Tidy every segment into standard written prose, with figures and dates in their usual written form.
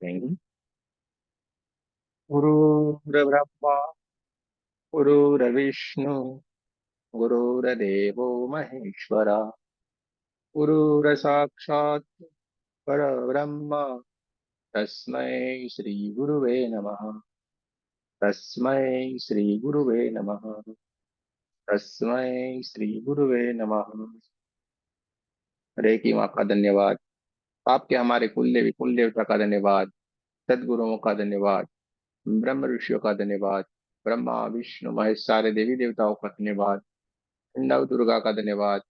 कहेंगे। गुरुर्ब्रह्मा गुरुर्विष्णु गुरुर्देवो महेश्वरा गुरुर्साक्षात् परब्रह्म तस्मै श्री गुरुवे नमः। तस्मै श्री गुरुवे नमः। तस्मै श्री गुरुवे नमः। हरे की माँ का धन्यवाद। आपके हमारे कुल देवता का धन्यवाद। सदगुरुओं का धन्यवाद। ब्रह्म ऋषियों का धन्यवाद। ब्रह्मा विष्णु महेश सारे देवी देवताओं का धन्यवाद। नव दुर्गा का धन्यवाद।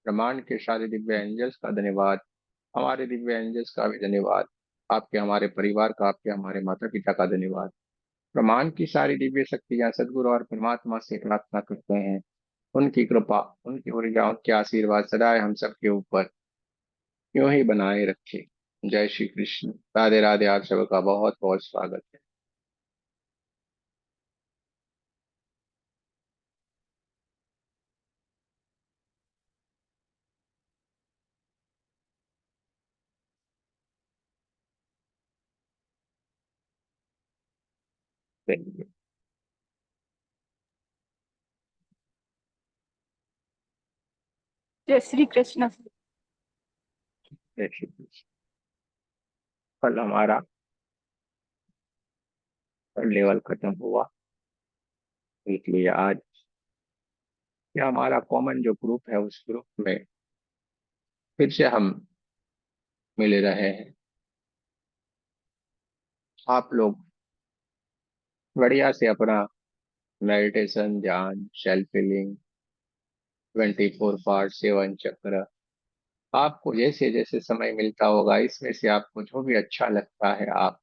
ब्रह्मांड के सारे दिव्य एंजल्स का धन्यवाद। हमारे दिव्य एंजल्स का भी धन्यवाद। आपके हमारे परिवार का, आपके हमारे माता पिता का धन्यवाद। ब्रह्मांड की सारी दिव्य शक्तियां सदगुरु और परमात्मा से प्रार्थना करते हैं, उनकी कृपा, उनकी ऊर्जा, उनके आशीर्वाद सदा हम सबके ऊपर यूं ही बनाए रखे। जय श्री कृष्ण। राधे राधे। आप सबका बहुत बहुत स्वागत है। जय जय श्री कृष्ण। श्री कृष्ण। कल हमारा लेवल खत्म हुआ, इसलिए आज ये हमारा कॉमन जो ग्रुप है उस ग्रुप में फिर से हम मिल रहे हैं। आप लोग बढ़िया से अपना मेडिटेशन, ध्यान, सेल्फ फीलिंग, 24/7 आपको जैसे जैसे समय मिलता होगा इसमें से आपको जो भी अच्छा लगता है आप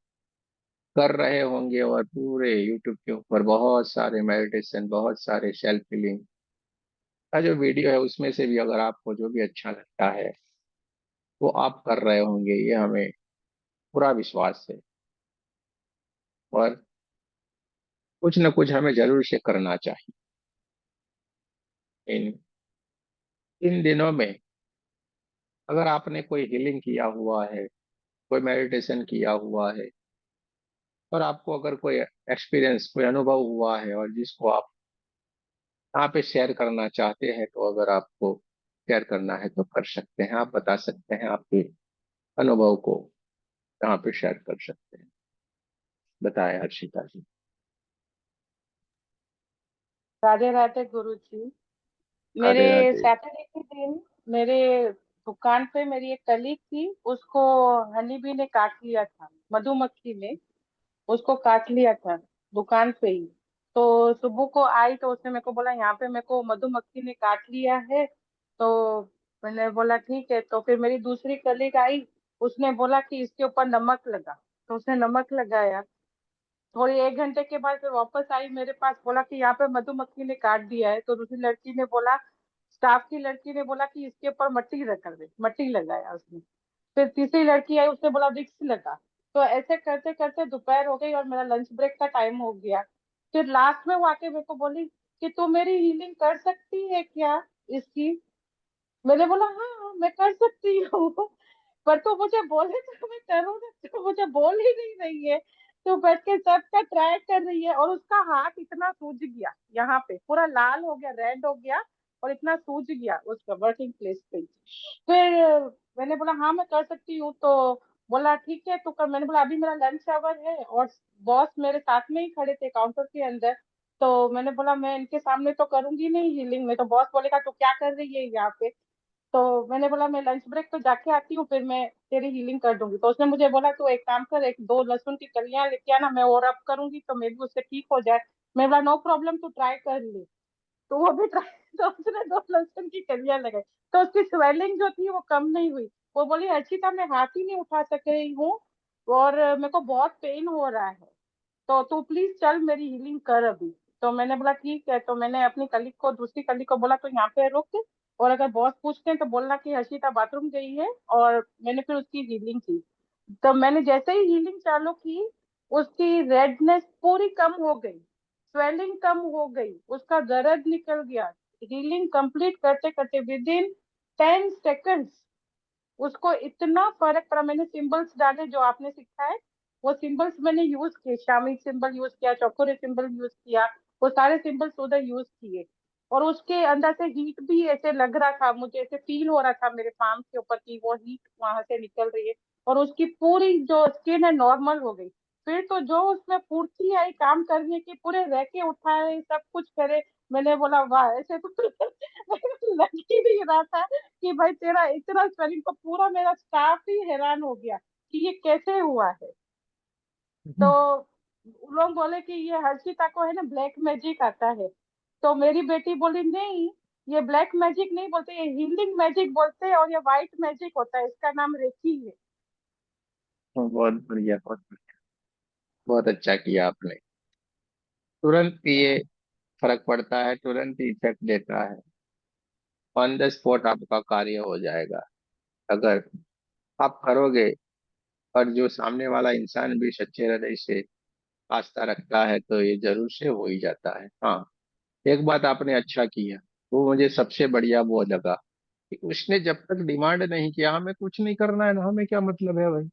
कर रहे होंगे। और पूरे यूट्यूब के ऊपर बहुत सारे मेडिटेशन, बहुत सारे सेल्फ फीलिंग का जो वीडियो है उसमें से भी अगर आपको जो भी अच्छा लगता है वो आप कर रहे होंगे, ये हमें पूरा विश्वास है। और कुछ न कुछ हमें जरूर से करना चाहिए। इन इन दिनों में अगर आपने कोई हीलिंग किया हुआ है, कोई मेडिटेशन किया हुआ है और आपको अगर कोई एक्सपीरियंस, कोई अनुभव हुआ है और जिसको आप यहाँ पे शेयर करना चाहते हैं, तो अगर आपको शेयर करना है तो कर सकते हैं। आप बता सकते हैं आपके अनुभव को, यहाँ पे शेयर कर सकते हैं। बताएं हर्षिता जी। राधे राधे गुरु जी। मेरे राधे राधे। सैटरडे के दिन मेरे दुकान पे मेरी एक कलीग थी, उसको हनी बी ने काट लिया था, मधुमक्खी ने उसको काट लिया था दुकान पे ही। तो सुबह को आई तो उसने मेरे को बोला यहाँ पे मेरे को मधुमक्खी ने काट लिया है। तो मैंने बोला ठीक है। तो फिर मेरी दूसरी कलीग आई, उसने बोला कि इसके ऊपर नमक लगा। तो उसने नमक लगाया। थोड़ी 1 घंटे के बाद फिर वापस आई मेरे पास, बोला कि यहाँ पे मधुमक्खी ने काट दिया है। तो दूसरी लड़की ने बोला, स्टाफ की लड़की ने बोला कि इसके ऊपर मट्टी रख दे, मट्टी लगाया उसने। फिर तीसरी लड़की आई, उसने बोला विक्स लगा। तो ऐसे करते करते दोपहर हो गई और मेरा लंच ब्रेक का टाइम हो गया। फिर लास्ट में वो आके मेरे को बोली कि तू मेरी हीलिंग कर सकती है क्या इसकी। मैंने बोला हाँ हाँ, मैं कर सकती हूँ। पर तू मुझे बोले तो मैं करूँ ना, तो मुझे बोल ही नहीं रही है। तो बैठ के सबका ट्राई कर रही है और उसका हाथ इतना सूज गया, यहाँ पे पूरा लाल हो गया, रेड हो गया और इतना सूज गया उसका वर्किंग प्लेस पे। फिर मैंने बोला हाँ मैं कर सकती हूँ। तो बोला ठीक है तो कर। मैंने बोला अभी मेरा लंच आवर है और बॉस मेरे साथ में ही खड़े थे काउंटर के अंदर। तो मैंने बोला मैं इनके सामने तो करूंगी नहीं हीलिंग में, तो बॉस बोलेगा तो क्या कर रही है यहाँ पे। तो मैंने बोला मैं लंच ब्रेक पे जाके आती हूँ, फिर मैं तेरी हीलिंग कर दूंगी। तो उसने मुझे बोला तो एक काम कर, एक दो लहसुन की कलियां लेके आना, मैं और रब करूंगी तो मे भी उससे ठीक हो जाए। मैं बोला नो प्रॉब्लम, तू ट्राई कर ले। तो वो भी ट्राई तो उसने 2 लहसुन की कलियां लगाई। तो उसकी स्वेलिंग जो थी वो कम नहीं हुई। वो बोली अर्चिता मैं हाथ ही नहीं उठा सक रही हूँ और मेरे को बहुत पेन हो रहा है, तो तू प्लीज चल मेरी हीलिंग कर अभी। तो मैंने बोला ठीक है। तो मैंने अपनी कलीग को, दूसरी कलीग को बोला तो यहाँ पे रुक, और अगर बॉस पूछते हैं तो बोलना कि हर्षिता बाथरूम गई है। और मैंने फिर उसकी हीलिंग की। तो मैंने जैसे ही हीलिंग चालू की, उसकी रेडनेस पूरी कम हो गई, स्वेलिंग कम हो गई, उसका दर्द निकल गया। हीलिंग कंप्लीट करते करते विद इन 10 सेकेंड्स उसको इतना फर्क पड़ा। मैंने सिंबल्स डाले जो आपने सिखाए, वो सिंबल्स मैंने यूज किए, शामी सिंबल यूज किया, चौकोरे सिंबल यूज किया, वो सारे सिंबल्स उधर यूज किए। और उसके अंदर से हीट भी ऐसे लग रहा था मुझे, ऐसे फील हो रहा था मेरे पाम के ऊपर की वो हीट वहां से निकल रही है। और उसकी पूरी जो स्किन है नॉर्मल हो गई। फिर तो जो उसमें फुर्ती आई काम करने की, पूरे रह के उठाए सब कुछ करे। मैंने बोला वाह, ऐसे तो लग ही नहीं रहा था कि भाई तेरा इतना शरीर को पूरा, मेरा स्टाफ ही हैरान हो गया कि ये कैसे हुआ है। तो लोग बोले कि ये हर्षिता को है ना ब्लैक मैजिक आता है। तो मेरी बेटी बोली नहीं, ये ब्लैक मैजिक नहीं बोलते, ये हीलिंग मैजिक बोलते हैं, और ये व्हाइट मैजिक होता है, इसका नाम रेकी है। बहुत बढ़िया, बहुत बढ़िया, बहुत अच्छा किया आपने। तुरंत ये फर्क पड़ता है, तुरंत इफेक्ट देता है। ऑन द स्पॉट आपका कार्य हो जाएगा अगर आप करोगे। और जो सामने वाला इंसान भी सच्चे हृदय से आस्था रखता है तो ये जरूर से हो ही जाता है। हाँ, एक बात आपने अच्छा किया, वो मुझे सबसे बढ़िया वो लगा कि उसने जब तक डिमांड नहीं किया हमें कुछ नहीं करना है ना, हमें क्या मतलब है भाई।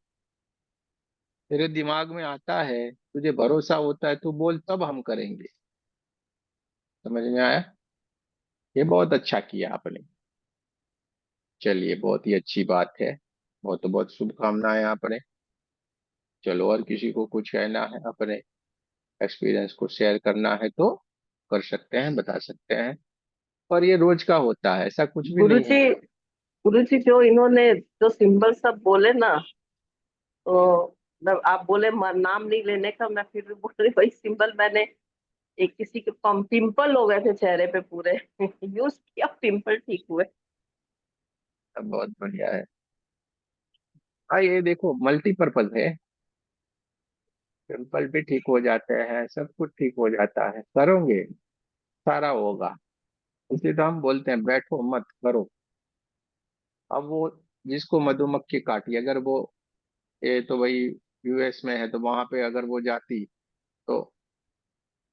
तेरे दिमाग में आता है, तुझे भरोसा होता है, तू बोल तब हम करेंगे। समझ में आया? ये बहुत अच्छा किया आपने। चलिए, बहुत ही अच्छी बात है। बहुत बहुत शुभकामनाएं आपने। चलो, और किसी को कुछ कहना है, अपने एक्सपीरियंस को शेयर करना है तो कर सकते हैं, बता सकते हैं। और ये रोज का होता है, ऐसा कुछ भी नहीं है। गुरुजी, गुरुजी जो इन्होंने जो सिंबल सब बोले ना, तो मतलब आप बोले नाम नहीं लेने का, मैं फिर भी बोल रही वही सिंबल मैंने एक किसी के पिंपल हो गए थे चेहरे पे पूरे यूज किया, पिंपल ठीक हुए। अब बहुत बढ़िया है। हाँ, ये देखो मल्टीपर्पज है। पिंपल भी ठीक हो जाते हैं, सब कुछ ठीक हो जाता है, करोगे सारा होगा। इसलिए तो हम बोलते हैं बैठो मत करो। अब वो जिसको मधुमक्खी काटी, अगर वो, ये तो भाई यूएस में है, तो वहां पे अगर वो जाती तो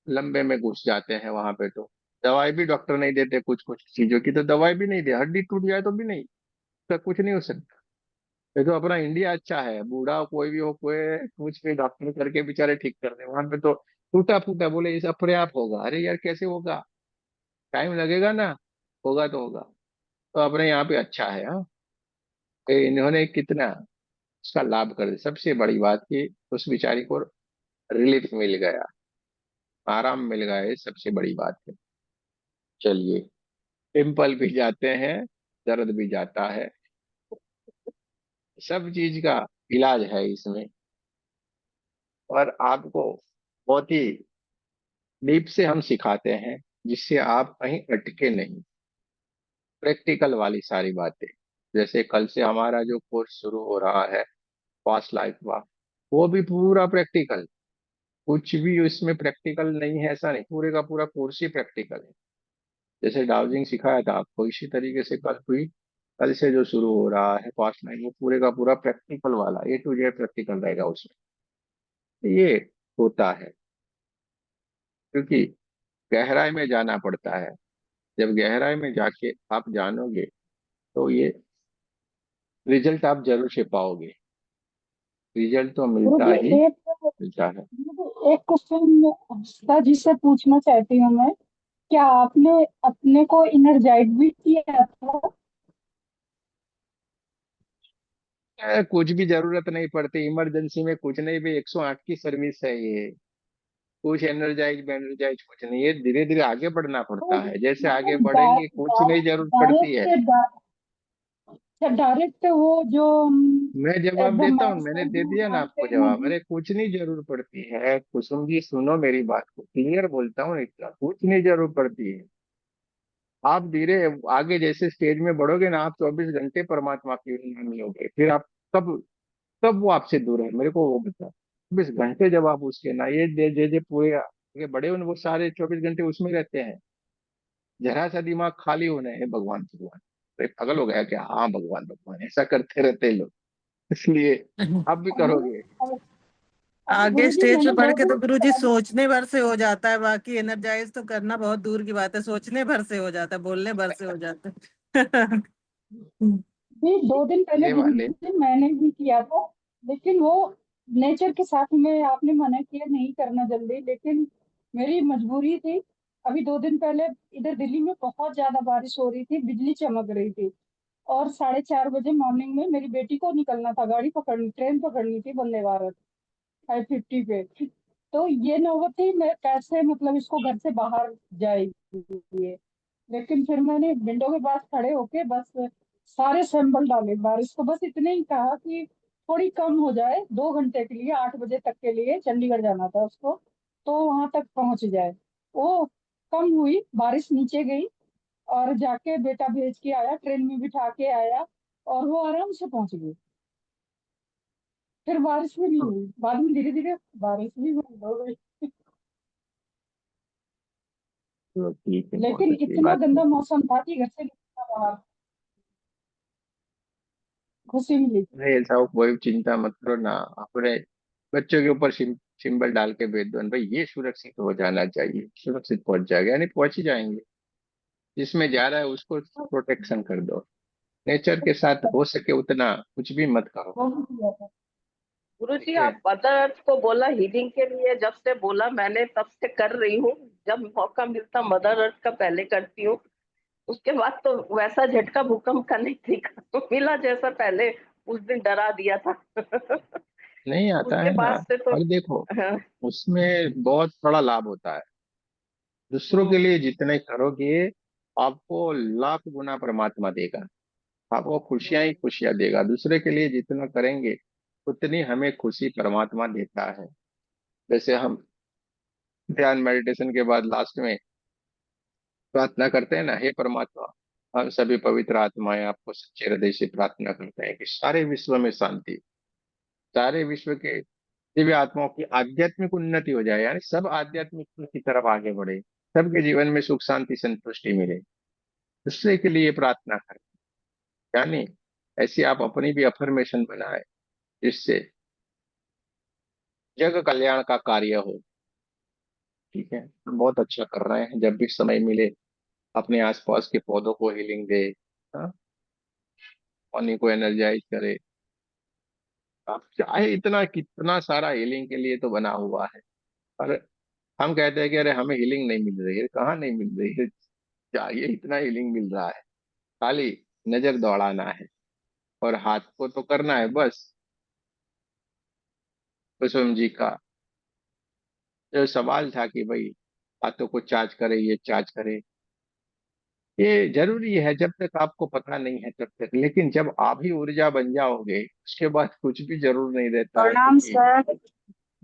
लंबे में घुस जाते हैं वहां पे। तो दवाई भी डॉक्टर नहीं देते, कुछ कुछ चीजों की तो दवाई भी नहीं दे, हड्डी टूट जाए तो भी नहीं, उसका कुछ नहीं हो सकता। ये तो अपना इंडिया अच्छा है, बूढ़ा कोई भी हो, कोई कुछ भी डॉक्टर करके बेचारे ठीक कर दे। वहां पे तो टूटा फूटा बोले इस अपने आप होगा, अरे यार कैसे होगा, टाइम लगेगा ना, होगा तो होगा। तो अपने यहाँ पे अच्छा है। हाँ, इन्होंने कितना उसका लाभ कर दिया, सबसे बड़ी बात कि उस बेचारी को रिलीफ मिल गया, आराम मिल गया, ये सबसे बड़ी बात है। चलिए, पिंपल भी जाते हैं, दर्द भी जाता है, सब चीज का इलाज है इसमें। और आपको बहुत ही डीप से हम सिखाते हैं, जिससे आप कहीं अटके नहीं। प्रैक्टिकल वाली सारी बातें, जैसे कल से हमारा जो कोर्स शुरू हो रहा है, पास्ट लाइफ का, वो भी पूरा प्रैक्टिकल। कुछ भी उसमें प्रैक्टिकल नहीं है ऐसा नहीं, पूरे का पूरा कोर्स ही प्रैक्टिकल है। जैसे डाउजिंग सिखाया था आपको, इसी तरीके से कल से जो शुरू हो रहा है पास्ट लाइफ, वो पूरे का पूरा प्रैक्टिकल वाला, ए टू जेड प्रैक्टिकल रहेगा उसमें। ये होता है क्योंकि गहराई में जाना पड़ता है। जब गहराई में जाके आप जानोगे तो ये रिजल्ट आप जरूर से पाओगे। रिजल्ट तो गुरु मिलता जी, ही एक मिलता है। एक क्वेश्चन जी से पूछना चाहती हूँ मैं। क्या आपने अपने को इनरजाइज भी किया था? कुछ भी जरूरत नहीं पड़ती इमरजेंसी में, कुछ नहीं भी, 108 की सर्विस है ये। कुछ एनर्जाइज बेनर्जाइज कुछ नहीं, ये धीरे धीरे आगे बढ़ना तो पड़ता है, जैसे आगे मतलब बढ़ेंगे कुछ नहीं जरूरत पड़ती है। डायरेक्ट डायरेक्ट वो जो मैं जवाब एकदम देता हूँ, मैंने मैसेज दे दिया ना आते आपको हैं जवाब, अरे कुछ नहीं जरूरत पड़ती है कुसुम जी, सुनो मेरी बात को, क्लियर बोलता हूँ, इतना कुछ नहीं जरूरत पड़ती है। आप धीरे आगे जैसे स्टेज में बढ़ोगे ना, आप 24 घंटे परमात्मा की मिलोगे, फिर आप तब तब वो आपसे दूर है, मेरे को वो बता। 24 घंटे जब आप उसके ना, ये जे जे जे पूरे आगे बढ़े हो ना, वो सारे 24 घंटे उसमें रहते हैं। जरा सा दिमाग खाली होना है, भगवान भगवान, अरे पागल हो गया क्या, हाँ भगवान भगवान ऐसा करते रहते हैं लोग। इसलिए आप भी करोगे। और आगे गुरु जी स्टेज पे मैंने बढ़ दो के तो दिन गुरुजी पहले सोचने भर से हो जाता है, बाकी एनर्जाइज तो करना बहुत दूर की बात है, सोचने भर से हो जाता है, बोलने भर से हो जाता है। भी 2 दिन पहले ये गुरु वाले जी मैंने भी किया था। लेकिन वो नेचर के साथ में आपने मना किया नहीं करना जल्दी, लेकिन मेरी मजबूरी थी। अभी 2 दिन पहले इधर दिल्ली में बहुत ज्यादा बारिश हो रही थी, बिजली चमक रही थी, और 4:30 बजे मॉर्निंग में मेरी बेटी को निकलना था, गाड़ी पकड़नी, ट्रेन पकड़नी थी, वंदे भारत 550 पे। तो ये नौबत थी, मैं कैसे मतलब इसको घर से बाहर जाएगी। लेकिन फिर मैंने विंडो के पास खड़े होके बस सारे संभल डाले, बारिश को बस इतने ही कहा कि थोड़ी कम हो जाए, 2 घंटे के लिए, 8 बजे तक के लिए चंडीगढ़ जाना था उसको, तो वहां तक पहुंच जाए। वो कम हुई, बारिश नीचे गई, और जाके बेटा भेज के आया, ट्रेन में बिठा के आया, और वो आराम से पहुंच गई। फिर बारिश भी नहीं हुई, बाद में धीरे धीरे बारिश भी बंद हो गई। तो ठीक है, बहुत लेकिन अच्छी इतना बात है। गंदा मौसम था कि घर से निकलना बाहर, खुशी मिली। नहीं, ऐसा हो, कोई चिंता मत करो ना। अपने बच्चों के ऊपर सिंबल डाल के भेज दो भाई, ये सुरक्षित हो जाना चाहिए, सुरक्षित पहुंच जाएगा, यानी पहुंच ही जाएंगे। जिसमें जा रहा है उसको प्रोटेक्शन कर दो। नेचर के साथ हो सके उतना कुछ भी मत करो। बहुत ही ज्यादा। गुरुजी, ठीक है। आप मदर अर्थ को बोला हीलिंग के लिए, जब से बोला मैंने तब से कर रही हूँ। जब मौका मिलता मदर अर्थ का पहले करती हूँ। उसके बाद तो वैसा झटका भूकंप का नहीं दिखा मिला जैसा पहले उस दिन डरा दिया था। नहीं आता उसके है ना। बाद से तो और देखो, हाँ, उसमें बहुत बड़ा लाभ होता है। दूसरों के हम्म, लिए जितने करोगे, आपको लाख गुना परमात्मा देगा। आपको खुशियां ही खुशियां देगा। दूसरे के लिए जितना करेंगे, उतनी हमें खुशी परमात्मा देता है। जैसे हम ध्यान मेडिटेशन के बाद लास्ट में प्रार्थना करते हैं ना, हे परमात्मा, हम सभी पवित्र आत्माएं आपको सच्चे हृदय से प्रार्थना करते हैं कि सारे विश्व में शांति, सारे विश्व के दिव्य आत्माओं की आध्यात्मिक उन्नति हो जाए, यानी सब आध्यात्मिक की तरफ आगे बढ़े, सबके जीवन में सुख शांति संतुष्टि मिले। दूसरे के लिए प्रार्थना करें, यानी ऐसी आप अपनी भी अफर्मेशन बनाए, जिससे जग कल्याण का कार्य हो। ठीक है, हम बहुत अच्छा कर रहे हैं। जब भी समय मिले, अपने आसपास के पौधों को हीलिंग दे, हाँ, पानी को एनर्जाइज करे। आप चाहे इतना कितना सारा हीलिंग के लिए तो बना हुआ है। पर हम कहते हैं कि अरे हमें हीलिंग नहीं मिल रही है, कहाँ नहीं मिल रही है, चाहिए इतना हीलिंग मिल रहा है। खाली नजर दौड़ाना है और हाथ को तो करना है बस। कुसुम जी का जो सवाल था कि भाई हाथों को चार्ज करे, ये चार्ज करे, ये जरूरी है जब तक आपको पता नहीं है तब तक। लेकिन जब आप ही ऊर्जा बन जाओगे, उसके बाद कुछ भी जरूर नहीं रहता है। प्रणाम क्योंकि सर।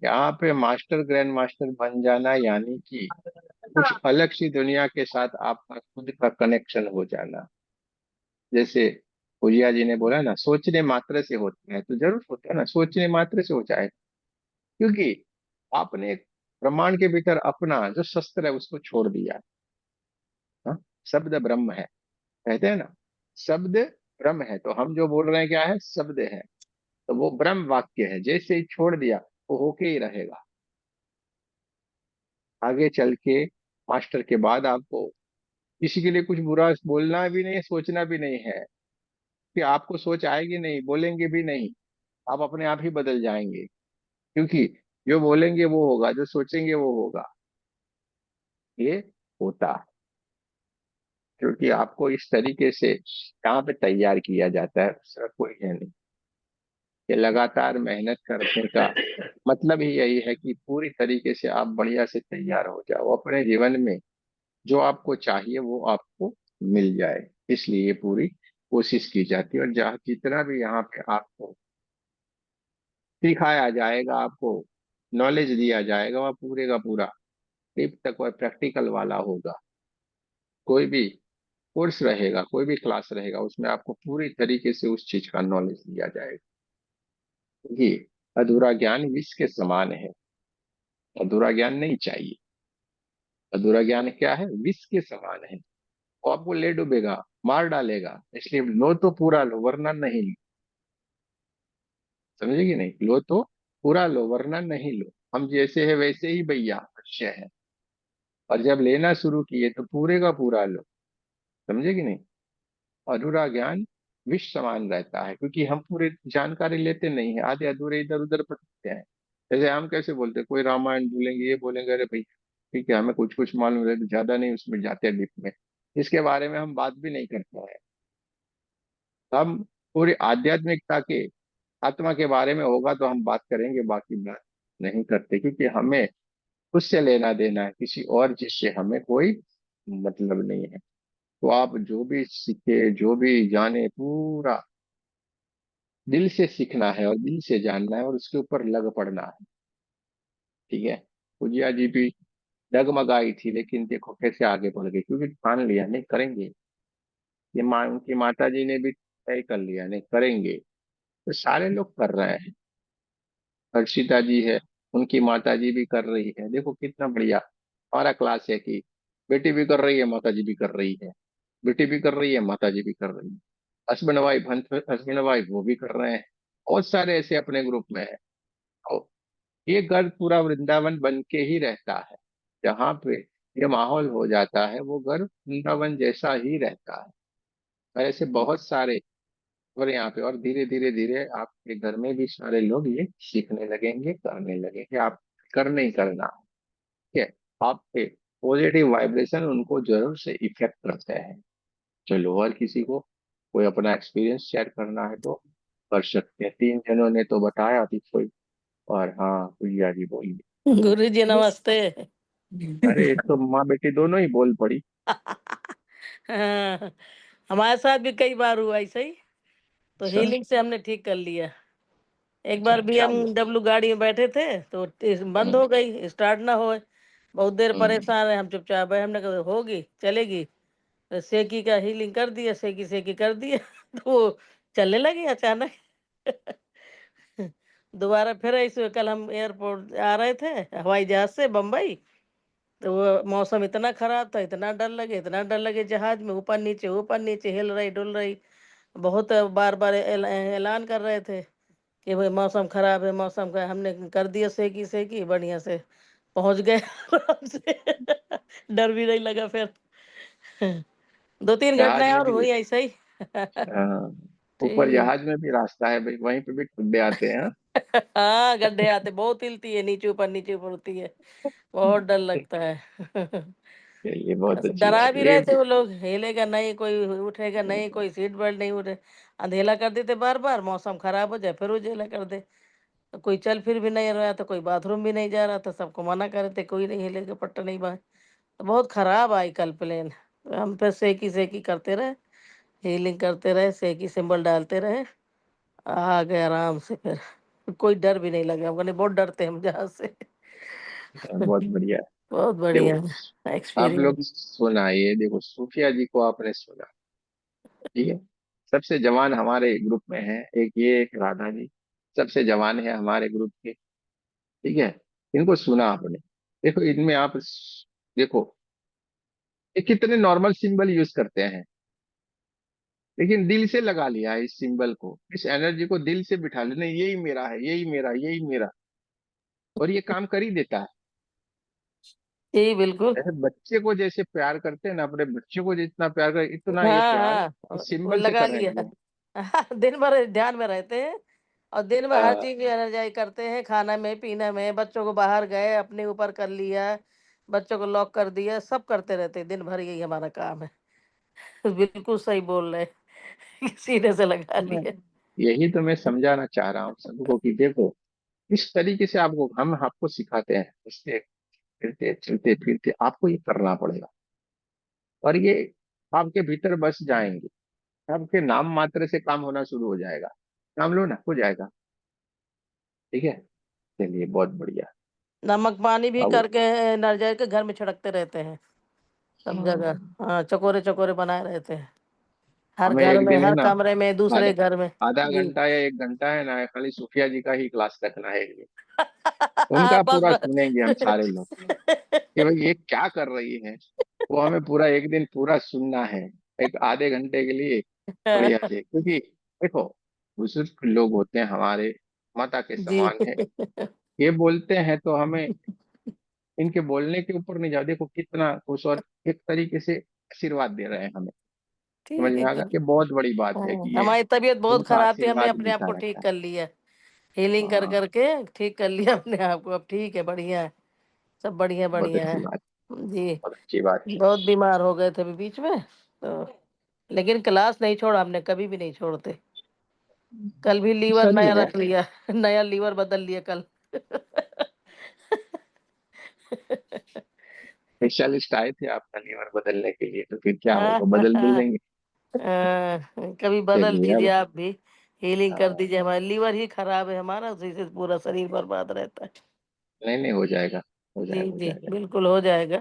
यहाँ पे मास्टर ग्रैंड मास्टर बन जाना, यानी कि कुछ अलग सी दुनिया के साथ आपका खुद का कनेक्शन हो जाना। जैसे भैया जी ने बोला ना, सोचने मात्र से होता है, तो जरूर होता है ना, सोचने मात्र से हो जाए। क्योंकि आपने एक ब्रह्मांड के भीतर अपना जो शस्त्र है उसको छोड़ दिया। हाँ? शब्द ब्रह्म है, कहते हैं ना, शब्द ब्रह्म है। तो हम जो बोल रहे हैं क्या है, शब्द है। तो वो ब्रह्म वाक्य है, जैसे ही छोड़ दिया वो होके ही रहेगा। आगे चल के मास्टर के बाद आपको किसी के लिए कुछ बुरा बोलना भी नहीं है, सोचना भी नहीं है। कि आपको सोच आएगी नहीं, बोलेंगे भी नहीं, आप अपने आप ही बदल जाएंगे। क्योंकि जो बोलेंगे वो होगा, जो सोचेंगे वो होगा। ये होता है क्योंकि आपको इस तरीके से यहाँ पे तैयार किया जाता है, दूसरा कोई है नहीं। ये लगातार मेहनत करने का मतलब ही यही है कि पूरी तरीके से आप बढ़िया से तैयार हो जाओ, अपने जीवन में जो आपको चाहिए वो आपको मिल जाए। इसलिए ये पूरी कोशिश की जाती है। और जहाँ जितना भी यहाँ पे आपको सिखाया जाएगा, आपको नॉलेज दिया जाएगा, वह पूरे का पूरा टिप तक वह प्रैक्टिकल वाला होगा। कोई भी कोर्स रहेगा, कोई भी क्लास रहेगा, उसमें आपको पूरी तरीके से उस चीज का नॉलेज दिया जाएगा। ये अधूरा ज्ञान विष के समान है। अधूरा ज्ञान नहीं चाहिए। अधूरा ज्ञान क्या है, विष के समान है। वो आपको ले डूबेगा, मार डालेगा। इसलिए लो तो पूरा लो, वरना नहीं लो। समझे कि नहीं, लो तो पूरा लो वरना नहीं लो। हम जैसे है वैसे ही भैया मनुष्य है। और जब लेना शुरू किए तो पूरे का पूरा लो। समझे कि नहीं। अधूरा ज्ञान विष समान रहता है, क्योंकि हम पूरी जानकारी लेते नहीं है, आधे अधूरे इधर उधर पढ़ते हैं। जैसे हम कैसे बोलते हैं, कोई रामायण बोलेंगे, ये बोलेंगे, अरे भाई ठीक है हमें कुछ कुछ मालूम है, तो ज्यादा नहीं उसमें जाते डीप में, इसके बारे में हम बात भी नहीं करते हैं। हम पूरी आध्यात्मिकता के, आत्मा के बारे में होगा तो हम बात करेंगे, बाकी बात नहीं करते, क्योंकि हमें उससे लेना देना है, किसी और चीज से हमें कोई मतलब नहीं है। तो आप जो भी सीखे, जो भी जाने, पूरा दिल से सीखना है और दिल से जानना है और उसके ऊपर लग पड़ना है। ठीक है। पूजिया जी भी डगमगाई थी, लेकिन देखो कैसे आगे बढ़ गई, क्योंकि ठान लिया नहीं करेंगे। ये माँ, उनकी माता जी ने भी तय कर लिया नहीं करेंगे, तो सारे लोग कर रहे हैं। हर्षिता जी है, उनकी माता जी भी कर रही है, देखो कितना बढ़िया हमारा क्लास है कि बेटी भी कर रही है, माता जी भी कर रही है, बेटी भी कर रही है, माता जी भी कर रही है, हस्बैंड वाइफ, हस्बैंड वाइफ वो भी कर रहे हैं। बहुत सारे ऐसे अपने ग्रुप में है। और ये घर पूरा वृंदावन बन के ही रहता है, जहाँ पे ये माहौल हो जाता है वो घर वृंदावन जैसा ही रहता है। और ऐसे बहुत सारे, और यहाँ पे, और धीरे धीरे धीरे आपके घर में भी सारे लोग ये सीखने लगेंगे, करने लगेंगे। आप करने ही करना है। ठीक है। आपके पॉजिटिव वाइब्रेशन उनको जरूर से इफेक्ट करते हैं। चलो, और किसी को कोई अपना एक्सपीरियंस शेयर करना है तो कर सकते हैं। 3 जनों ने तो बताया अभी कोई। और हाँ, प्रिया जी बोलिए। गुरु जी नमस्ते। अरे एक तो माँ बेटी दोनों ही बोल पड़ी। हाँ, हमारे साथ भी कई बार हुआ ऐसा ही, तो अच्छा। हीलिंग से हमने ठीक कर लिया। एक अच्छा, बार चलिए। BMW गाड़ी में बैठे थे तो बंद हम्म, हो गई, स्टार्ट ना होए। बहुत देर हम्म, परेशान है, हम चुपचाप है, हमने कहा होगी चलेगी। तो सेकी का हीलिंग कर दिया, सेकी सेकी कर दिया तो वो चलने लगी अचानक। दोबारा फिर ऐसे, कल हम एयरपोर्ट आ रहे थे हवाई जहाज से बम्बई, तो वो मौसम इतना खराब था, इतना डर लगे जहाज में, ऊपर नीचे हिल रही डुल रही। बहुत बार बार ऐलान कर रहे थे कि भाई मौसम खराब है, मौसम का। हमने कर दिया सेकी सेकी बढ़िया से, पहुंच गए आराम से। डर भी नहीं लगा फिर। 2-3 जहाज घटनाएं में और भी। हुई ऐसा ही। हाँ, ऊपर ठीक। जहाज में भी रास्ता है भाई, वहीं पे भी खड्डे आते हैं। हाँ, गड्ढे आते, बहुत हिलती है, नीचे ऊपर होती है, बहुत डर लगता है। ये बहुत ऐसे अच्छी डरा बात भी है ये रहे थे वो लोग, हिलेगा नहीं, कोई उठेगा नहीं, कोई सीट बेल्ट नहीं उठे। अंधेला कर देते बार बार, मौसम खराब हो जाए फिर उजेला कर दे। तो कोई चल फिर भी नहीं रहा था, कोई बाथरूम भी नहीं जा रहा था, सबको मना कर रहे थे कोई नहीं हिलेगा, पट्टा नहीं बांध। तो बहुत खराब आई कल प्लेन। तो हम फिर सेकी सेकी करते रहे, हीलिंग करते रहे, सेकी सिंबल डालते रहे, आ गए आराम से फिर। कोई डर भी नहीं लगा हमको, नहीं बहुत डरते हम जहाज से। बहुत बढ़िया। बहुत बढ़िया देखो, आप लोग एक्सपीरियंस। सुना, ये देखो सूफिया जी को आपने सुना। ठीक है। सबसे जवान हमारे ग्रुप में है एक, ये एक राधा जी सबसे जवान है हमारे ग्रुप के। ठीक है। इनको सुना आपने। देखो इनमें आप देखो, ये कितने नॉर्मल सिंबल यूज करते हैं, लेकिन दिल से लगा लिया है इस सिंबल को, इस एनर्जी को दिल से बिठा लिया, नहीं यही मेरा है, यही मेरा, यही मेरा। और ये काम कर ही देता है। जी बिल्कुल। जैसे बच्चे को जैसे प्यार करते हैं ना, अपने बच्चे को जितना प्यार कर, इतना ये हाँ प्यार हाँ, इस वो सिंबल से लगा करने लिया। लगे हैं। दिन भर ध्यान में रहते हैं, और दिन में हर हाँ, चीज एनर्जाइज करते हैं, खाना में पीना में, बच्चों को बाहर गए अपने ऊपर कर लिया, बच्चों को लॉक कर दिया, सब करते रहते हैं दिन भर, यही हमारा काम है। बिल्कुल सही बोल रहे हैं। सीने से लगा मैं लिया। यही तो मैं समझाना चाह रहा हूँ सबको कि देखो, इस तरीके से आपको, हम आपको सिखाते हैं, इससे फिरते चलते फिरते आपको ये करना पड़ेगा, और ये आपके भीतर बस जाएंगे, आपके नाम मात्र से काम होना शुरू हो जाएगा। नाम लो ना, हो जाएगा। ठीक है। चलिए, बहुत बढ़िया। नमक पानी भी अब करके एनर्जाइज के घर में छिड़कते रहते हैं, सब जगह। हाँ, हाँ, चकोरे चकोरे बनाए रहते हैं, हर हमें घर एक में, दिन है हर ना, कमरे में, आधा दूसरे घर में। आधा जी। घंटा या 1 घंटा है ना, खाली सूफिया जी का ही क्लास रखना है एक दिन। हाँ, उनका बस पूरा सुनेंगे हम सारे लोग बस। कि भाई ये क्या कर रही है। वो हमें पूरा एक दिन पूरा सुनना है, एक आधे घंटे के लिए। बढ़िया से, क्योंकि देखो, बुजुर्ग लोग होते हैं हमारे, माता के जी। समान है। ये बोलते हैं तो हमें इनके बोलने के ऊपर नहीं जाओ, देखो कितना खुश, और एक तरीके से आशीर्वाद दे रहे हैं हमें। समझ में ठीक आ गया है। कि बहुत बड़ी बात है कि ये हमारी तबीयत बहुत उनका खराब थी, हमने आशीर्वाद अपने आप मिलता को रहता ठीक है। कर लिया, हीलिंग कर हाँ, करके ठीक कर लिया अपने आप को। अब ठीक है, बढ़िया है, सब बढ़िया बहुत बढ़िया अच्छी है बात, जी। बहुत अच्छी बात। बहुत बीमार हो गए थे अभी बीच में तो, लेकिन क्लास नहीं छोड़ा हमने, कभी भी नहीं छोड़ते। कल भी लीवर सही नया है। रख लिया नया लीवर बदल लिया कल स्पेशलिस्ट आए थे आपका लीवर बदलने के लिए, तो फिर क्या हाँ, होगा, बदल तो देंगे। कभी बदल चलिए दीजिए अब, आप भी, हीलिंग कर हाँ, दीजिए। हमारा लीवर ही खराब है हमारा, उसी से पूरा शरीर बर्बाद रहता है। नहीं नहीं, हो जाएगा, हो जी जाएगा, हो जी, जाएगा। बिल्कुल हो जाएगा।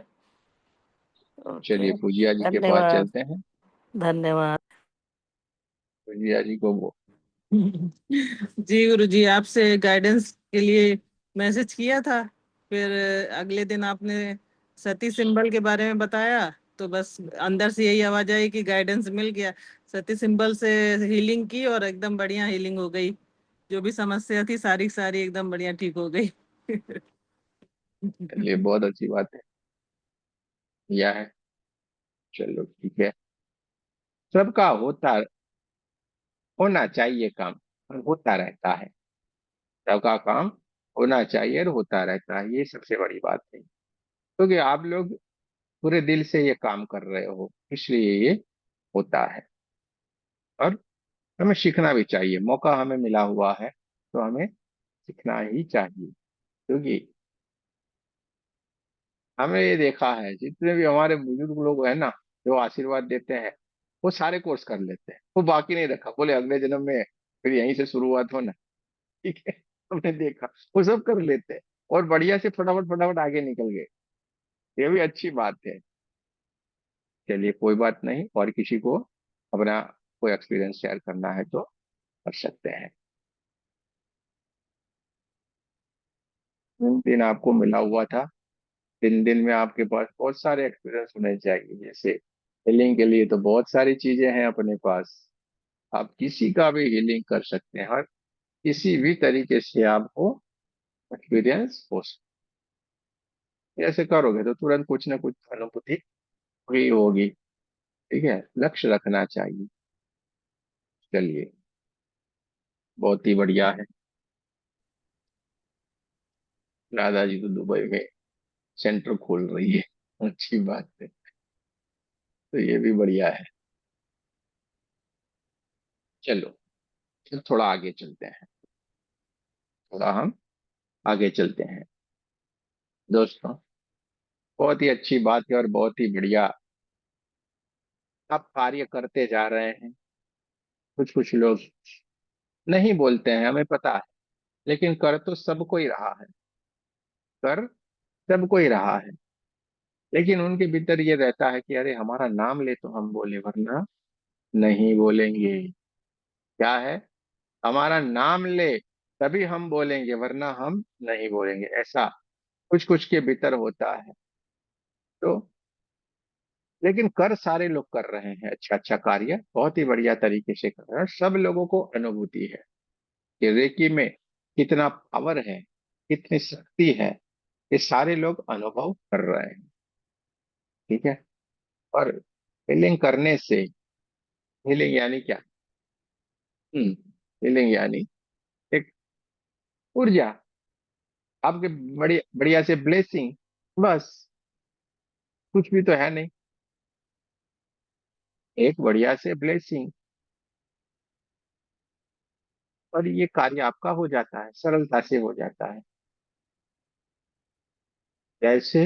ओके, चलिए पूजिया जी के पास धन्यवाद। चलते हैं। धन्यवाद। पूजिया जी को वो, जी गुरु जी, आपसे गाइडेंस के लिए मैसेज किया था, फिर अगले दिन आपने सती सिंबल के बारे में बताया, तो बस अंदर से यही आवाज आई कि गाइडेंस मिल गया। सती सिंबल से हीलिंग की और एकदम बढ़िया हीलिंग हो गई। जो भी समस्या थी सारी सारी एकदम बढ़िया ठीक हो गई। चलिए बहुत अच्छी बात है, यह है। चलो ठीक है, सबका होना चाहिए काम, और होता रहता है। सबका काम होना चाहिए और होता रहता है, ये सबसे बड़ी बात है, क्योंकि आप लोग पूरे दिल से ये काम कर रहे हो, इसलिए ये होता है। और हमें सीखना भी चाहिए, मौका हमें मिला हुआ है तो हमें सीखना ही चाहिए। क्योंकि हमने ये देखा है, जितने भी हमारे बुजुर्ग लोग हैं ना, जो आशीर्वाद देते हैं, वो सारे कोर्स कर लेते हैं, वो बाकी नहीं रखा, बोले अगले जन्म में फिर यहीं से शुरुआत होना। ठीक है, हमने देखा वो सब कर लेते हैं, और बढ़िया से फटाफट फटाफट आगे निकल गए। ये भी अच्छी बात है। चलिए कोई बात नहीं, और किसी को अपना कोई एक्सपीरियंस शेयर करना है तो कर सकते हैं। दिन आपको मिला हुआ था, 3 दिन में आपके पास बहुत सारे एक्सपीरियंस होने चाहिए। जैसे हीलिंग के लिए तो बहुत सारी चीजें हैं अपने पास, आप किसी का भी हीलिंग कर सकते हैं, और किसी भी तरीके से आपको एक्सपीरियंस हो सकता है। ऐसे करोगे तो तुरंत कुछ ना कुछ अनुभूति हुई होगी। ठीक है, लक्ष्य रखना चाहिए। चलिए, बहुत ही बढ़िया है। राधा जी तो दुबई में सेंटर खोल रही है, अच्छी बात है, तो ये भी बढ़िया है। चलो, फिर थोड़ा आगे चलते हैं, थोड़ा हम आगे चलते हैं दोस्तों। बहुत ही अच्छी बात है और बहुत ही बढ़िया आप कार्य करते जा रहे हैं। कुछ कुछ लोग नहीं बोलते हैं, हमें पता है, लेकिन कर तो सबको ही रहा है, कर सबको ही रहा है। लेकिन उनके भीतर ये रहता है कि अरे हमारा नाम ले तो हम बोले, वरना नहीं बोलेंगे। क्या है, हमारा नाम ले तभी हम बोलेंगे, वरना हम नहीं बोलेंगे, ऐसा कुछ कुछ के भीतर होता है। तो लेकिन कर सारे लोग कर रहे हैं, अच्छा अच्छा कार्य बहुत ही बढ़िया तरीके से कर रहे हैं। सब लोगों को अनुभूति है कि रेकी में कितना पावर है, कितनी शक्ति है, ये सारे लोग अनुभव कर रहे हैं। ठीक है, और हीलिंग करने से, हीलिंग यानी क्या, हीलिंग यानी एक ऊर्जा, आपके बड़ी बढ़िया से ब्लेसिंग, बस, कुछ भी तो है नहीं, एक बढ़िया से ब्लेसिंग, और ये कार्य आपका हो जाता है, सरलता से हो जाता है। जैसे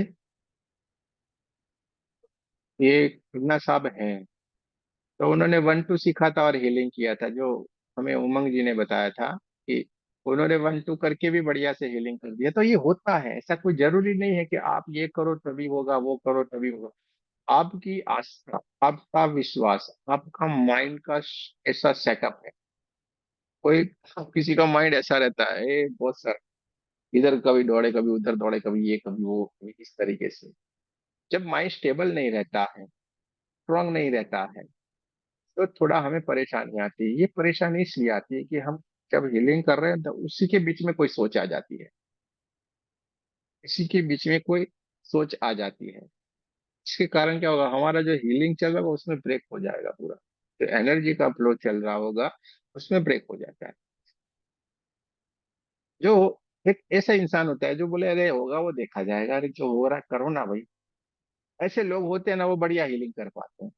ये कृष्णा साहब हैं, तो उन्होंने 1 2 सीखा था और हीलिंग किया था, जो हमें उमंग जी ने बताया था कि उन्होंने 1 2 करके भी बढ़िया से हीलिंग कर दिया। तो ये होता है, ऐसा कोई जरूरी नहीं है कि आप ये करो तभी होगा, वो करो तभी होगा। आपकी आस्था, आपका विश्वास, आपका माइंड का ऐसा सेटअप है। कोई किसी का माइंड ऐसा रहता है, बहुत सर, इधर कभी दौड़े कभी उधर दौड़े, कभी ये कभी वो, कभी इस तरीके से। जब माइंड स्टेबल नहीं रहता है, स्ट्रांग नहीं रहता है, तो थोड़ा हमें परेशानी आती है। ये परेशानी इसलिए आती है कि हम जब हीलिंग कर रहे हैं तो उसी के बीच में कोई सोच आ जाती है, इसी के बीच में कोई सोच आ जाती है। इसके कारण क्या होगा, हमारा जो हीलिंग चल रहा है वो उसमें ब्रेक हो जाएगा पूरा। जो एनर्जी का फ्लो चल रहा होगा उसमें ब्रेक हो जाता है। जो एक ऐसा इंसान होता है जो बोले अरे होगा वो देखा जाएगा, अरे जो हो रहा है करो ना भाई, ऐसे लोग होते हैं ना वो बढ़िया हीलिंग कर पाते हैं,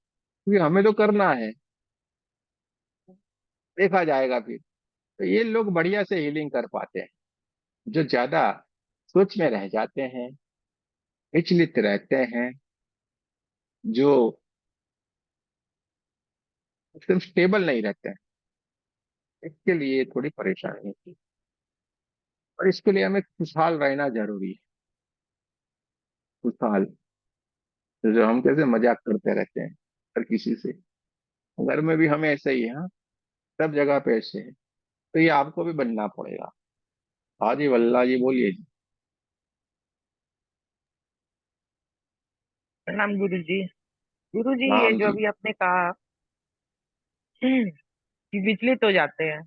क्योंकि हमें तो करना है, देखा जाएगा फिर। तो ये लोग बढ़िया से हीलिंग कर पाते हैं। जो ज्यादा सोच में रह जाते हैं, विचलित रहते हैं, जो एकदम स्टेबल नहीं रहते हैं, इसके लिए थोड़ी परेशानी होती है। और इसके लिए हमें खुशहाल रहना जरूरी है। खुशहाल, तो जो हम कैसे मजाक करते रहते हैं हर किसी से, घर में भी हमें ऐसे ही है, हाँ, सब जगह पे ऐसे है। तो ये आपको भी बनना पड़ेगा। हाँ जी वल्ला जी, बोलिए जी। प्रणाम गुरु जी। गुरु जी, ये राम जो जी। अभी आपने कहा कि विचलित हो जाते हैं,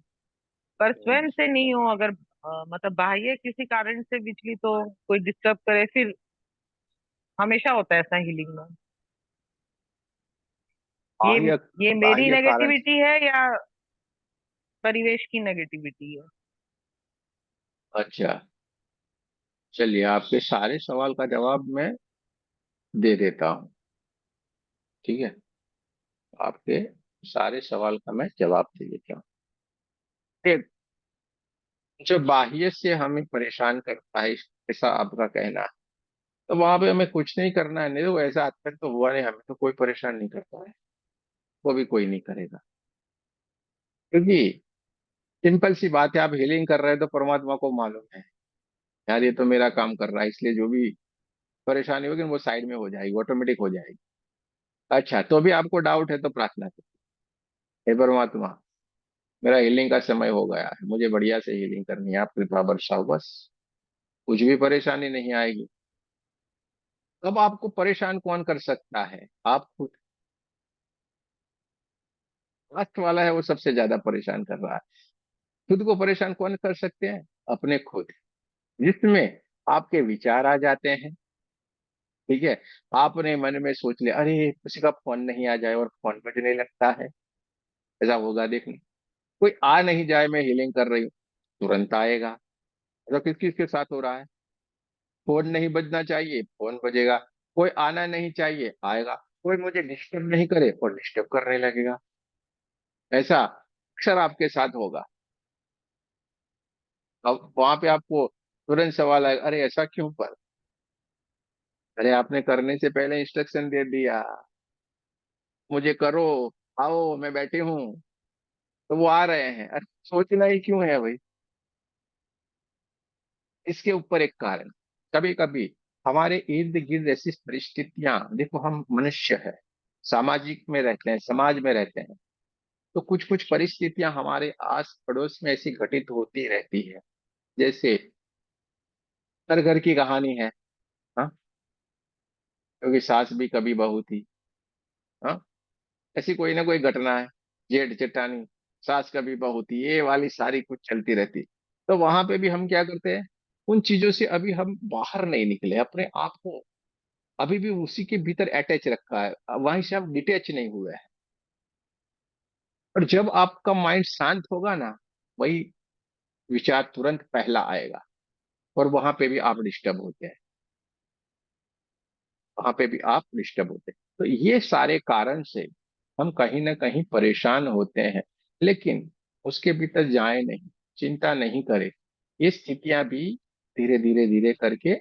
पर स्वयं से नहीं हो, अगर मतलब बाह्य किसी कारण से विचलित हो, कोई डिस्टर्ब करे, फिर हमेशा होता है ऐसा हीलिंग में। ये बाह्य, ये मेरी बाह्य कारण। नेगेटिविटी है या परिवेश की नेगेटिविटी है? अच्छा, चलिए आपके सारे सवाल का जवाब मैं दे देता हूँ। ठीक है, आपके सारे सवाल का मैं जवाब दे देता हूँ। एक, जो बाह्य से हमें परेशान करता है ऐसा आपका कहना है, तो वहां पे हमें कुछ नहीं करना है। नहीं तो ऐसा आज तक तो हुआ नहीं, हमें तो कोई परेशान नहीं करता है, वो भी कोई नहीं करेगा। क्योंकि सिंपल सी बात है, आप हीलिंग कर रहे हो तो परमात्मा को मालूम है यार ये तो मेरा काम कर रहा है, इसलिए जो भी परेशानी होगी वो साइड में हो जाएगी, ऑटोमेटिक हो जाएगी। अच्छा, तो भी आपको डाउट है तो प्रार्थना करो, हे परमात्मा मेरा हीलिंग का समय हो गया है, मुझे बढ़िया से हीलिंग करनी है, आप कृपा बरसाओ बस, कुछ भी परेशानी नहीं आएगी। अब आपको परेशान कौन कर सकता है? आप खुद। लास्ट वाला है वो सबसे ज्यादा परेशान कर रहा है। खुद को परेशान कौन कर सकते हैं? अपने खुद, जिसमें आपके विचार आ जाते हैं। ठीक है, आपने मन में सोच लिया अरे किसी का फोन नहीं आ जाए और फोन बजने लगता है, ऐसा होगा देखना। कोई आ नहीं जाए, मैं हीलिंग कर रही हूँ, तुरंत आएगा। तो किस किस के साथ हो रहा है? फोन नहीं बजना चाहिए, फोन बजेगा। कोई आना नहीं चाहिए, आएगा। कोई मुझे डिस्टर्ब नहीं करे और डिस्टर्ब करने लगेगा। ऐसा अक्सर आपके साथ होगा। अब वहां पे आपको तुरंत सवाल आएगा, अरे ऐसा क्यों? पर अरे आपने करने से पहले इंस्ट्रक्शन दे दिया, मुझे करो, आओ मैं बैठी हूँ, तो वो आ रहे हैं। अरे सोचना ही क्यों है भाई? इसके ऊपर एक कारण, कभी कभी हमारे इर्द गिर्द ऐसी परिस्थितियां, देखो हम मनुष्य है, सामाजिक में रहते हैं, समाज में रहते हैं, तो कुछ कुछ परिस्थितियां हमारे आस पड़ोस में ऐसी घटित होती रहती है। जैसे हर घर की कहानी है, हाँ, क्योंकि सास भी कभी बहू थी, हाँ, ऐसी कोई ना कोई घटना है। जेठ जेठानी, सास कभी बहू थी, ये वाली सारी कुछ चलती रहती। तो वहां पे भी हम क्या करते हैं, उन चीजों से अभी हम बाहर नहीं निकले, अपने आप को अभी भी उसी के भीतर अटैच रखा है, वहीं से आप डिटेच नहीं हुए हैं। और जब आपका माइंड शांत होगा ना, वही विचार तुरंत पहला आएगा, और वहां पे भी आप डिस्टर्ब होते हैं, वहां पे भी आप डिस्टर्ब होते हैं। तो ये सारे कारण से हम कहीं ना कहीं परेशान होते हैं, लेकिन उसके भीतर जाए नहीं, चिंता नहीं करें, ये स्थितियां भी धीरे धीरे धीरे करके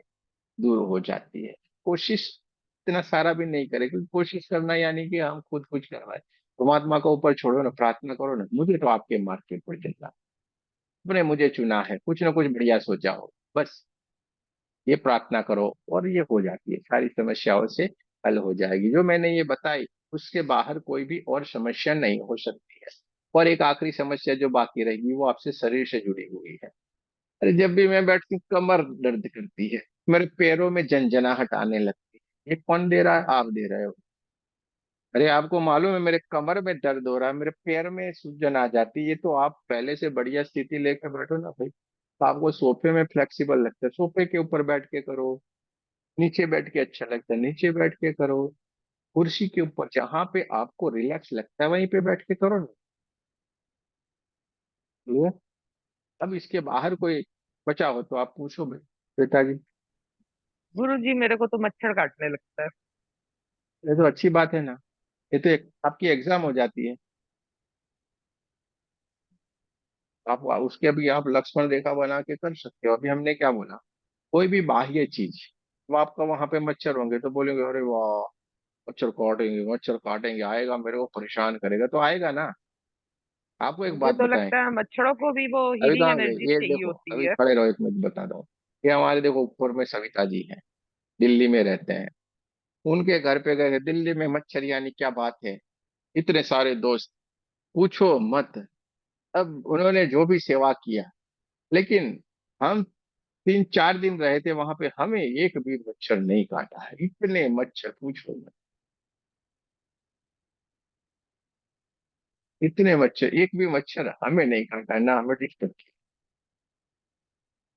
दूर हो जाती है। कोशिश इतना सारा भी नहीं करें, क्योंकि कोशिश करना यानी कि हम खुद कुछ करवाए। परमात्मा को ऊपर छोड़ो ना, प्रार्थना करो ना, मुझे तो आपके मार्ग के ऊपर चलना, आपने मुझे चुना है, कुछ ना कुछ बढ़िया सोचा हो, बस ये प्रार्थना करो और ये हो जाती है, सारी समस्याओं से हल हो जाएगी। जो मैंने ये बताई उसके बाहर कोई भी और समस्या नहीं हो सकती है। और एक आखिरी समस्या जो बाकी रहेगी वो आपसे शरीर से जुड़ी हुई है। अरे जब भी मैं बैठती हूँ कमर दर्द करती है, मेरे पैरों में झंझनाहट आने लगती है, ये कौन दे रहा है? आप दे रहे हो। अरे आपको मालूम है मेरे कमर में दर्द हो रहा है, मेरे पैर में सूजन आ जाती है, ये तो आप पहले से बढ़िया स्थिति लेकर बैठो ना भाई, तो आपको सोफे में फ्लेक्सिबल लगता है, सोफे के ऊपर बैठ के करो, नीचे बैठ के अच्छा लगता है नीचे बैठ के करो, कुर्सी के ऊपर जहां पे आपको रिलैक्स लगता है वहीं पे बैठ के करो ना। ठीक है? अब इसके बाहर कोई बचा हो तो आप पूछो बेटा जी। गुरु जी मेरे को तो मच्छर काटने लगता है। ये तो अच्छी बात है ना। ये तो एक आपकी एग्जाम हो जाती है। आप उसके अभी आप लक्ष्मण रेखा बना के कर सकते हो। अभी हमने क्या बोला, कोई भी बाह्य चीज, तो आपका वहां पे मच्छर होंगे तो बोलेंगे अरे वाह, मच्छर काटेंगे, आएगा मेरे को परेशान करेगा, तो आएगा ना। आपको एक मुझे बात तो बताएं। लगता है मच्छरों को भी वो अभी हीलिंग कहाँ गए एनर्जी ये, चाहिए देखो होती अभी है। खड़े रहो, एक मिनट बता दो। ये हमारे देखो ऊपर में सविता जी हैं, दिल्ली में रहते हैं। उनके घर पे गए, दिल्ली में मच्छर यानी क्या बात है, इतने सारे दोस्त, पूछो मत। अब उन्होंने जो भी सेवा किया, लेकिन हम 3-4 दिन रहे थे वहां पे, हमें एक भी मच्छर नहीं काटा है। इतने मच्छर पूछो मत, इतने मच्छर, एक भी मच्छर हमें नहीं काटा, ना हमें डिस्टर्ब किया।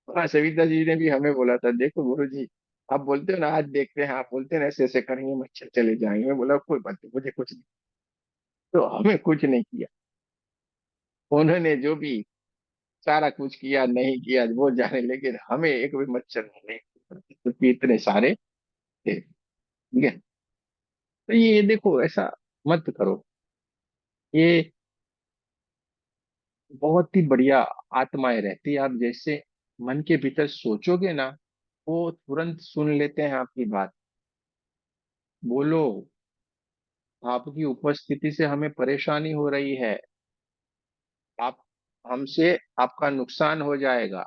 हाँ, सविता जी ने भी हमें बोला था, देखो गुरु जी, आप बोलते हो ना आज देखते हैं, आप बोलते हैं ना ऐसे ऐसे करेंगे मच्छर चले जाएंगे, मैं बोला कोई बात नहीं, मुझे कुछ नहीं। तो हमें कुछ नहीं किया। उन्होंने जो भी सारा कुछ किया नहीं किया वो जाने, लेकिन हमें एक भी मच्छर नहीं, क्योंकि इतने सारे थे। ठीक है? तो ये देखो ऐसा मत करो। ये बहुत ही बढ़िया आत्माएं रहती है। आप जैसे मन के भीतर सोचोगे ना, वो तुरंत सुन लेते हैं आपकी बात। बोलो, आपकी उपस्थिति से हमें परेशानी हो रही है, आप हमसे आपका नुकसान हो जाएगा,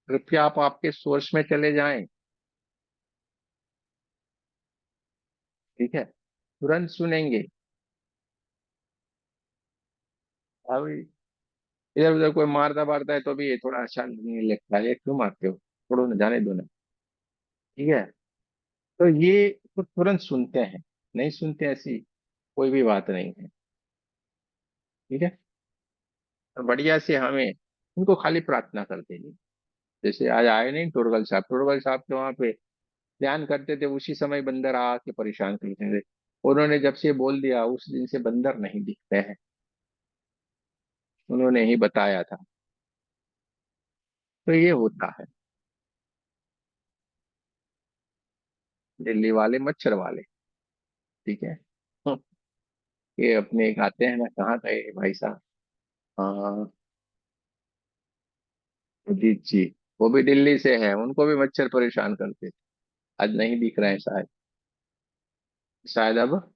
कृपया आप आपके सोर्स में चले जाएं। ठीक है? तुरंत सुनेंगे। अब इधर उधर कोई मारता मारता है तो भी ये थोड़ा अच्छा नहीं लगता है, ये क्यों मारते हो, छोड़ो ना, जाने दो ना। ठीक है? तो ये तो तुरंत सुनते हैं, नहीं सुनते ऐसी कोई भी बात नहीं है। ठीक है? तो बढ़िया से हमें उनको खाली प्रार्थना कर देनी। जैसे आज आए नहीं टुरगल साहब के वहां पे ध्यान करते थे, उसी समय बंदर आके परेशान करते थे। उन्होंने जब से बोल दिया, उस दिन से बंदर नहीं दिखते हैं। उन्होंने ही बताया था। तो ये होता है, दिल्ली वाले मच्छर वाले। ठीक है? ये अपने एक आते हैं ना, कहाँ गए भाई साहब, हाँ, अजीत जी, वो भी दिल्ली से हैं, उनको भी मच्छर परेशान करते थे। आज नहीं दिख रहे हैं शायद, शायद अब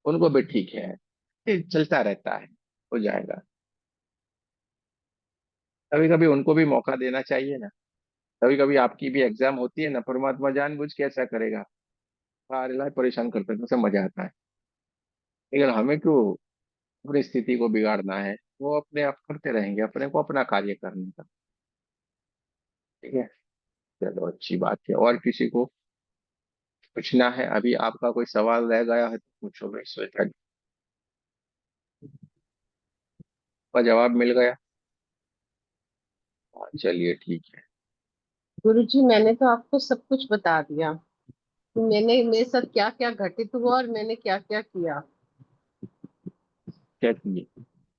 उनको भी ठीक है। ये चलता रहता है, हो जाएगा। कभी कभी उनको भी मौका देना चाहिए ना। कभी कभी आपकी भी एग्जाम होती है ना, परमात्मा जानबूझ के ऐसा करेगा, सारे लाइफ परेशान करते हैं, तो उसे मजा आता है। लेकिन हमें क्यों अपनी स्थिति को बिगाड़ना है, वो अपने आप करते रहेंगे, अपने को अपना कार्य करने का। ठीक है? चलो अच्छी बात है। और किसी को पूछना है अभी, आपका कोई सवाल रह गया है तो पूछो भाई, श्वेता जी का जवाब मिल गया। हाँ, चलिए ठीक है। गुरुजी मैंने तो आपको सब कुछ बता दिया, मैंने मेरे साथ क्या क्या घटित हुआ और मैंने क्या क्या किया। क्या चाहिए,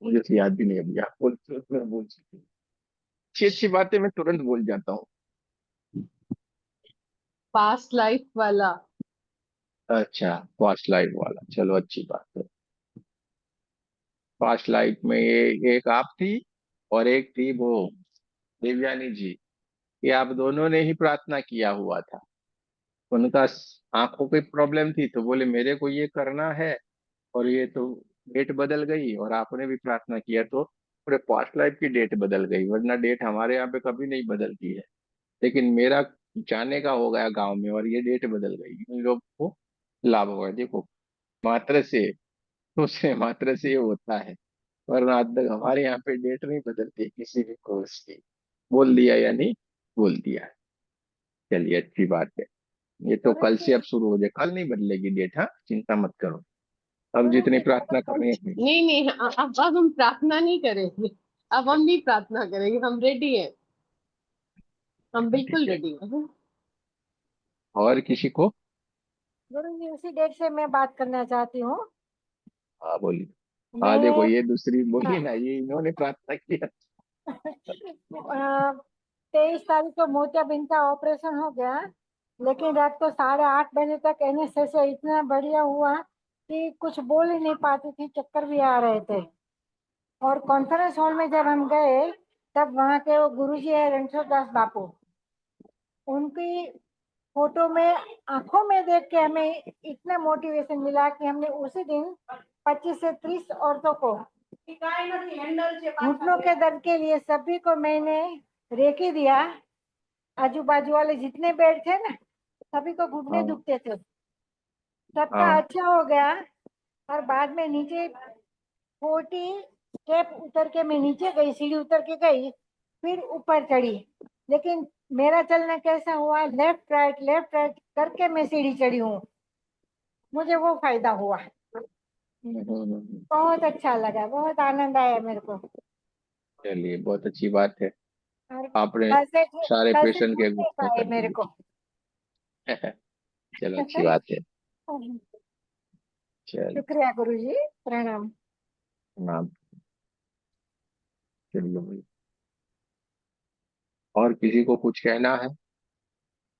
मुझे तो याद भी नहीं अभी, आप बोलते हो तो मैं बोल सकती हूँ। अच्छी अच्छी बातें मैं तुरंत बोल जाता हूँ। पास्ट लाइफ वाला। अच्छा, पास्ट लाइफ वाला, चलो अच्छी बात है। पास्ट लाइफ में ये एक आप थी, और एक थी वो देवयानी जी। ये आप दोनों ने ही प्रार्थना किया हुआ था। उनका आंखों की प्रॉब्लम थी, तो बोले मेरे को ये करना है, और ये तो डेट बदल गई, और आपने भी प्रार्थना किया तो पूरे पास्ट लाइफ की डेट बदल गई, वरना डेट हमारे यहाँ पे कभी नहीं बदलती है। लेकिन मेरा जाने का हो गया गांव में, और ये डेट बदल गई, इन लोग को लाभ हुआ। देखो, मात्र से, दूसरे मात्र से ये होता है, वरना आज तक हमारे यहाँ पे डेट नहीं बदलती किसी भी कोर्स की। बोल दिया यानी बोल दिया। चलिए अच्छी बात है। ये तो और कल एक से अब शुरू हो जाए, कल नहीं बदलेगी डेट, हाँ चिंता मत करो। अब और जितनी एक प्रार्थना अब करनी है अपनी। नहीं नहीं, अब हम प्रार्थना नहीं करेंगे। अब हम नहीं प्रार्थना करेंगे, हम रेडी हैं। हम ठीक बिल्कुल है। रेडी हैं। और किसी को गुरु जी उसी डेट से मैं बात करना चाहती हूँ। हाँ बोलिए। हाँ देखो, मैं ये दूसरी बोली ना, ये इन्होंने प्रार्थना किया। 23 तारीख को मोतियाबिंद का ऑपरेशन हो गया, लेकिन रात को 8:30 बजे तक एनेस्थेसिया इतना बढ़िया हुआ कि कुछ बोल ही नहीं पाती थी, चक्कर भी आ रहे थे। और कॉन्फ्रेंस हॉल में जब हम गए, तब वहाँ के वो गुरुजी है रणछोड़ दास बापू, उनकी फोटो में आंखों में देख के हमें इतना मोटिवेशन मिला कि हमने उसी दिन 25 से 30 औरतों को घुटनों के दर्द के लिए सभी को मैंने रेकी दिया। आजू बाजू वाले जितने बेड थे ना, सभी को घुटने हाँ दुखते थे, सबका हाँ अच्छा हो गया। और बाद में नीचे 40 स्टेप उतर के मैं नीचे गई, सीढ़ी उतर के गई, फिर ऊपर चढ़ी। लेकिन मेरा चलना कैसा हुआ, लेफ्ट राइट करके मैं सीढ़ी चढ़ी हूँ, मुझे वो फायदा हुआ। हम्म। बहुत अच्छा लगा, बहुत आनंद आया मेरे को। चलिए, बहुत अच्छी बात है। और आपने पैसे सारे पैसे पेशेंट छूट के नहीं घुटनों पाए कर मेरे दिए। को। चलो, अच्छी बात है। चल, शुक्रिया गुरु जी, प्रणाम। नाम, चलिए भाई। और किसी को कुछ कहना है?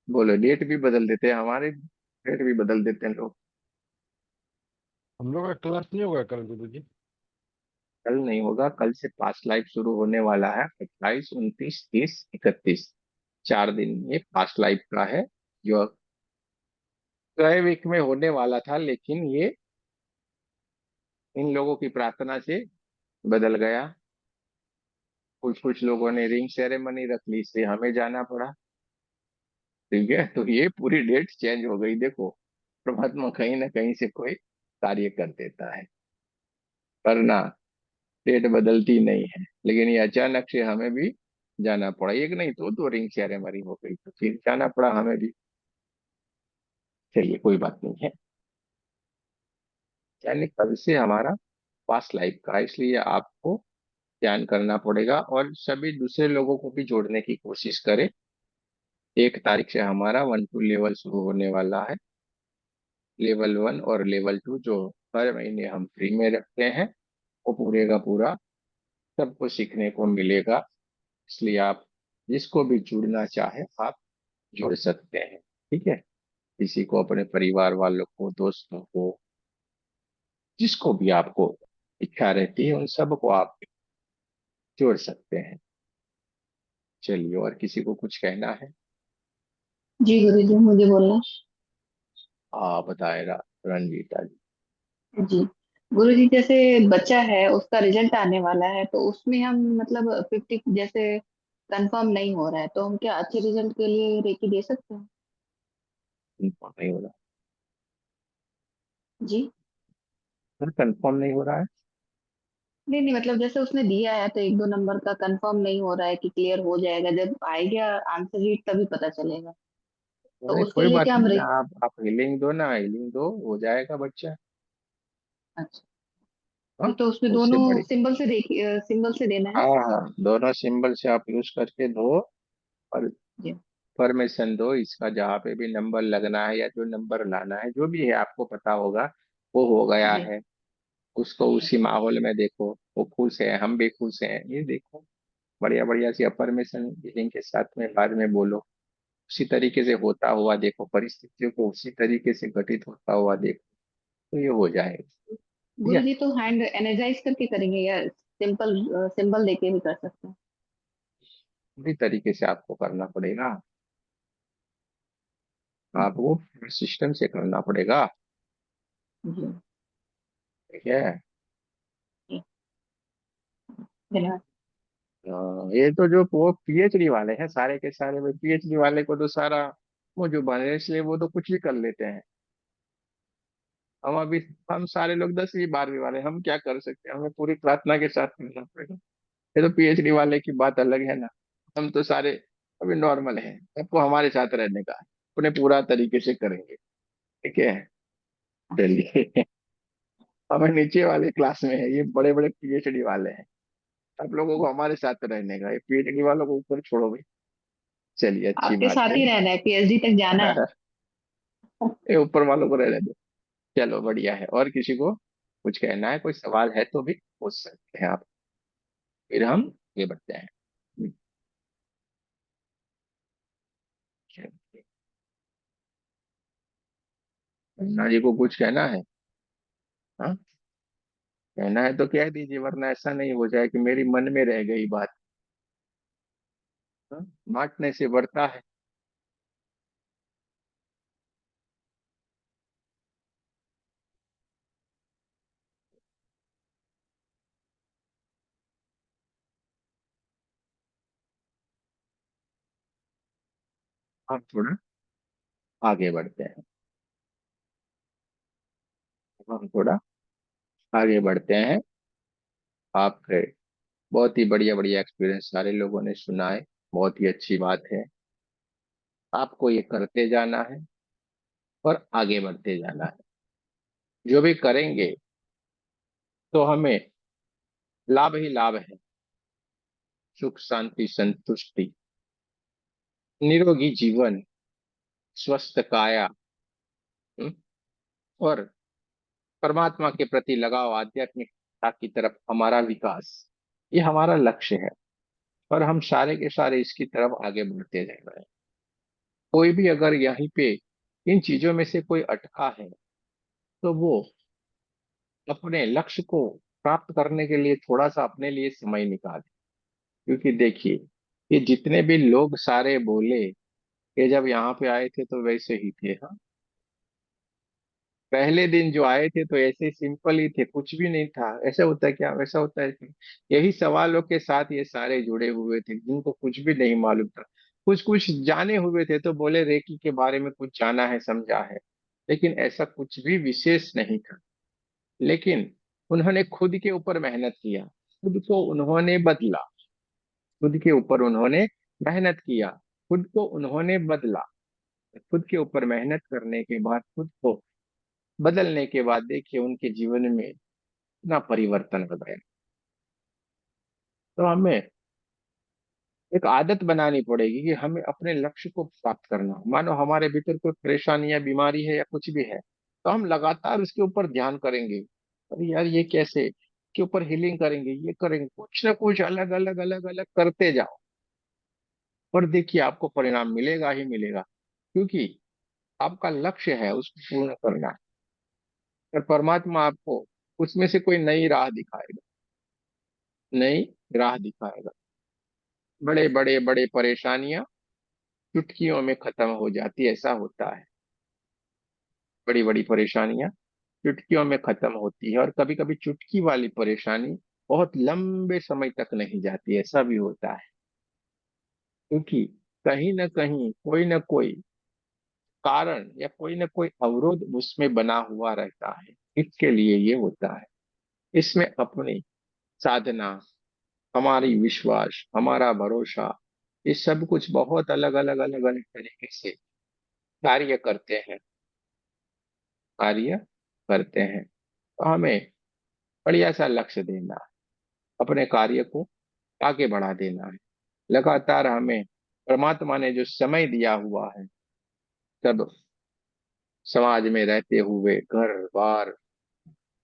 बोलो, डेट भी बदल देते हैं हमारे, डेट भी बदल देते हैं लोग। हम लोग का क्लास नहीं होगा कल गुरु जी? कल नहीं होगा, कल से पास्ट लाइफ शुरू होने वाला है। 28, 29, 30, 31, 4 दिन ये पास्ट लाइफ का है, जो गए वीक में होने वाला था, लेकिन ये इन लोगों की प्रार्थना से बदल गया। कुछ कुछ लोगों ने रिंग सेरेमनी रख ली, इसलिए हमें जाना पड़ा। ठीक है, तो ये पूरी डेट चेंज हो गई। देखो, परमात्मा कहीं ना कहीं से कोई कार्य कर देता है, वरना डेट बदलती नहीं है। लेकिन ये अचानक से हमें भी जाना पड़ा, एक नहीं तो दो रिंग सेरेमनी हो गई, तो फिर जाना पड़ा हमें भी। चलिए, कोई बात नहीं है। यानी कल से हमारा पास्ट लाइफ का है, इसलिए आपको ध्यान करना पड़ेगा और सभी दूसरे लोगों को भी जोड़ने की कोशिश करें। 1 तारीख से हमारा 1 2 लेवल शुरू होने वाला है। लेवल 1 और लेवल 2 जो हर महीने हम फ्री में रखते हैं, वो पूरे का पूरा सबको सीखने को मिलेगा। इसलिए आप जिसको भी जुड़ना चाहे, आप जुड़ सकते हैं। ठीक है, किसी को, अपने परिवार वालों को, दोस्तों को, जिसको भी आपको इच्छा रहती है, उन सबको आप जोड़ सकते हैं। चलिए, और किसी को कुछ कहना है? जी गुरु जी, मुझे बोलना। हाँ बताए, रणजीता जी। जी गुरु जी, जैसे बच्चा है उसका रिजल्ट आने वाला है, तो उसमें हम मतलब 50 जैसे कंफर्म नहीं हो रहा है, तो हम क्या अच्छे रिजल्ट के लिए रेकी दे सकते हैं? नहीं हो रहा? जी। सर, कंफर्म नहीं हो रहा है? नहीं नहीं, मतलब जैसे उसने दिया है तो 1 2 नंबर का कंफर्म नहीं हो रहा है कि क्लियर हो जाएगा, जब आएगा आंसर शीट तभी पता चलेगा। तो अरे उसके कोई लिए बात क्या हम नहीं, आप हीलिंग दो ना, हीलिंग दो, हो जाएगा बच्चा। अच्छा, हाँ, तो उसमें उससे दोनों बड़ी। सिंबल से देना है? हाँ हाँ, दोनों सिंबल से आप यूज करके दो, और जी। परमिशन दो। इसका जहाँ पे भी नंबर लगना है या जो नंबर लाना है, जो भी है आपको पता होगा, वो हो गया जी। है। उसको उसी माहौल में देखो, वो खुश है, हम भी खुश हैं, ये देखो। बढ़िया बढ़िया सी अफर्मेशन हीलिंग के साथ में बाद में बोलो। उसी तरीके से होता हुआ देखो, परिस्थितियों को उसी तरीके से घटित होता हुआ देखो, तो ये हो जाएगा। ठीक गुरु है, जी, तो हैंड एनर्जाइज करके करेंगे या सिंपल सिंबल देके भी कर सकते हैं? पूरी तरीके से आपको करना पड़ेगा, आपको सिस्टम से करना पड़ेगा। जी। ठीक है। जी, धन्यवाद। ये तो जो वो पीएचडी वाले हैं सारे के सारे, वो पीएचडी वाले को तो सारा वो जो बने, इसलिए वो तो कुछ भी कर लेते हैं। हम अभी, हम सारे लोग 10वीं 12वीं वाले, हम क्या कर सकते हैं? हमें पूरी प्रार्थना के साथ करना पड़ेगा। ये तो पीएचडी वाले की बात अलग है ना। हम तो सारे अभी नॉर्मल हैं, सबको हमारे साथ रहने का है, अपने पूरा तरीके से करेंगे। ठीक है, चलिए। हमें नीचे वाले क्लास में है, ये बड़े बड़े पीएचडी वाले हैं। आप लोगों को हमारे साथ रहने का, ये पीएचडी वालों को ऊपर छोड़ो भाई। चलिए, अच्छी आपके बात साथ है। ही रहना है, पीएचडी तक जाना है। ये ऊपर वालों को रहने दो। चलो बढ़िया है। और किसी को कुछ कहना है, कोई सवाल है तो भी पूछ सकते हैं आप, फिर हम आगे बढ़ते हैं। अन्ना जी को कुछ कहना है? हाँ, कहना है तो कह दीजिए, वरना ऐसा नहीं हो जाए कि मेरी मन में रह गई बात। हाँ? बांटने से बढ़ता है। हम थोड़ा आगे बढ़ते हैं। हम थोड़ा आगे बढ़ते हैं। आपके बहुत ही बढ़िया बढ़िया एक्सपीरियंस सारे लोगों ने सुना है, बहुत ही अच्छी बात है। आपको ये करते जाना है और आगे बढ़ते जाना है। जो भी करेंगे तो हमें लाभ ही लाभ है। सुख शांति संतुष्टि, निरोगी जीवन, स्वस्थ काया, हम्म, और परमात्मा के प्रति लगाव, आध्यात्मिकता की तरफ हमारा विकास, ये हमारा लक्ष्य है। और हम सारे के सारे इसकी तरफ आगे बढ़ते जा रहे हैं। कोई भी अगर यहीं पे इन चीजों में से कोई अटका है, तो वो अपने लक्ष्य को प्राप्त करने के लिए थोड़ा सा अपने लिए समय निकाले। क्योंकि देखिए, ये जितने भी लोग सारे बोले, ये जब यहाँ पे आए थे तो वैसे ही थे। हाँ, पहले दिन जो आए थे तो ऐसे सिंपल ही थे, कुछ भी नहीं था। ऐसा होता है क्या? वैसा होता है कि यही सवालों के साथ ये सारे जुड़े हुए थे, जिनको कुछ भी नहीं मालूम था। कुछ कुछ जाने हुए थे तो बोले रेकी के बारे में कुछ जाना है, समझा है, लेकिन ऐसा कुछ भी विशेष नहीं था। लेकिन उन्होंने खुद के ऊपर मेहनत किया, खुद को उन्होंने बदला, खुद के ऊपर उन्होंने मेहनत किया, खुद को उन्होंने बदला। खुद के ऊपर मेहनत करने के बाद, खुद को बदलने के बाद देखिए उनके जीवन में इतना परिवर्तन हो गया। तो हमें एक आदत बनानी पड़ेगी कि हमें अपने लक्ष्य को प्राप्त करना। मानो हमारे भीतर कोई परेशानी या बीमारी है या कुछ भी है, तो हम लगातार उसके ऊपर ध्यान करेंगे। अरे यार ये कैसे, के ऊपर हीलिंग करेंगे, ये करेंगे, कुछ ना कुछ अलग अलग अलग अलग करते जाओ। और देखिए आपको परिणाम मिलेगा ही मिलेगा, क्योंकि आपका लक्ष्य है उसको पूर्ण करना। और परमात्मा आपको उसमें से कोई नई राह दिखाएगा, नई राह दिखाएगा। बड़े बड़े बड़े परेशानियां चुटकियों में खत्म हो जाती है, ऐसा होता है। बड़ी बड़ी परेशानियां चुटकियों में खत्म होती है, और कभी कभी चुटकी वाली परेशानी बहुत लंबे समय तक नहीं जाती, ऐसा भी होता है। क्योंकि कहीं ना कोई कारण या कोई ना कोई अवरोध उसमें बना हुआ रहता है, इसके लिए ये होता है। इसमें अपनी साधना, हमारी विश्वास, हमारा भरोसा, ये सब कुछ बहुत अलग अलग अलग अलग तरीके से कार्य करते हैं, कार्य करते हैं। तो हमें बढ़िया सा लक्ष्य देना है, अपने कार्य को आगे बढ़ा देना है। लगातार हमें परमात्मा ने जो समय दिया हुआ है, सब समाज में रहते हुए, घर बार,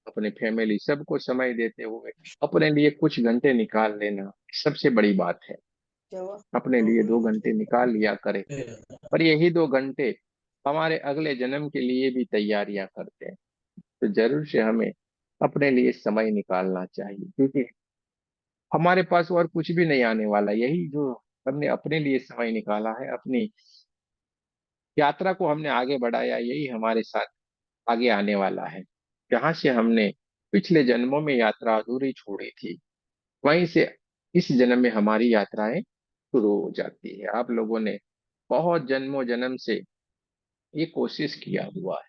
अपने फैमिली, सबको समय देते हुए अपने लिए कुछ घंटे निकाल लेना सबसे बड़ी बात है। अपने लिए 2 घंटे निकाल लिया करें, और यही 2 घंटे हमारे अगले जन्म के लिए भी तैयारियां करते हैं। तो जरूर से हमें अपने लिए समय निकालना चाहिए, क्योंकि हमारे पास और कुछ भी नहीं आने वाला। यही जो हमने अपने लिए समय निकाला है, अपनी यात्रा को हमने आगे बढ़ाया, यही हमारे साथ आगे आने वाला है। जहां से हमने पिछले जन्मों में यात्रा अधूरी छोड़ी थी, वहीं से इस जन्म में हमारी यात्राएं शुरू हो जाती है। आप लोगों ने बहुत जन्मों जन्म से ये कोशिश किया हुआ है,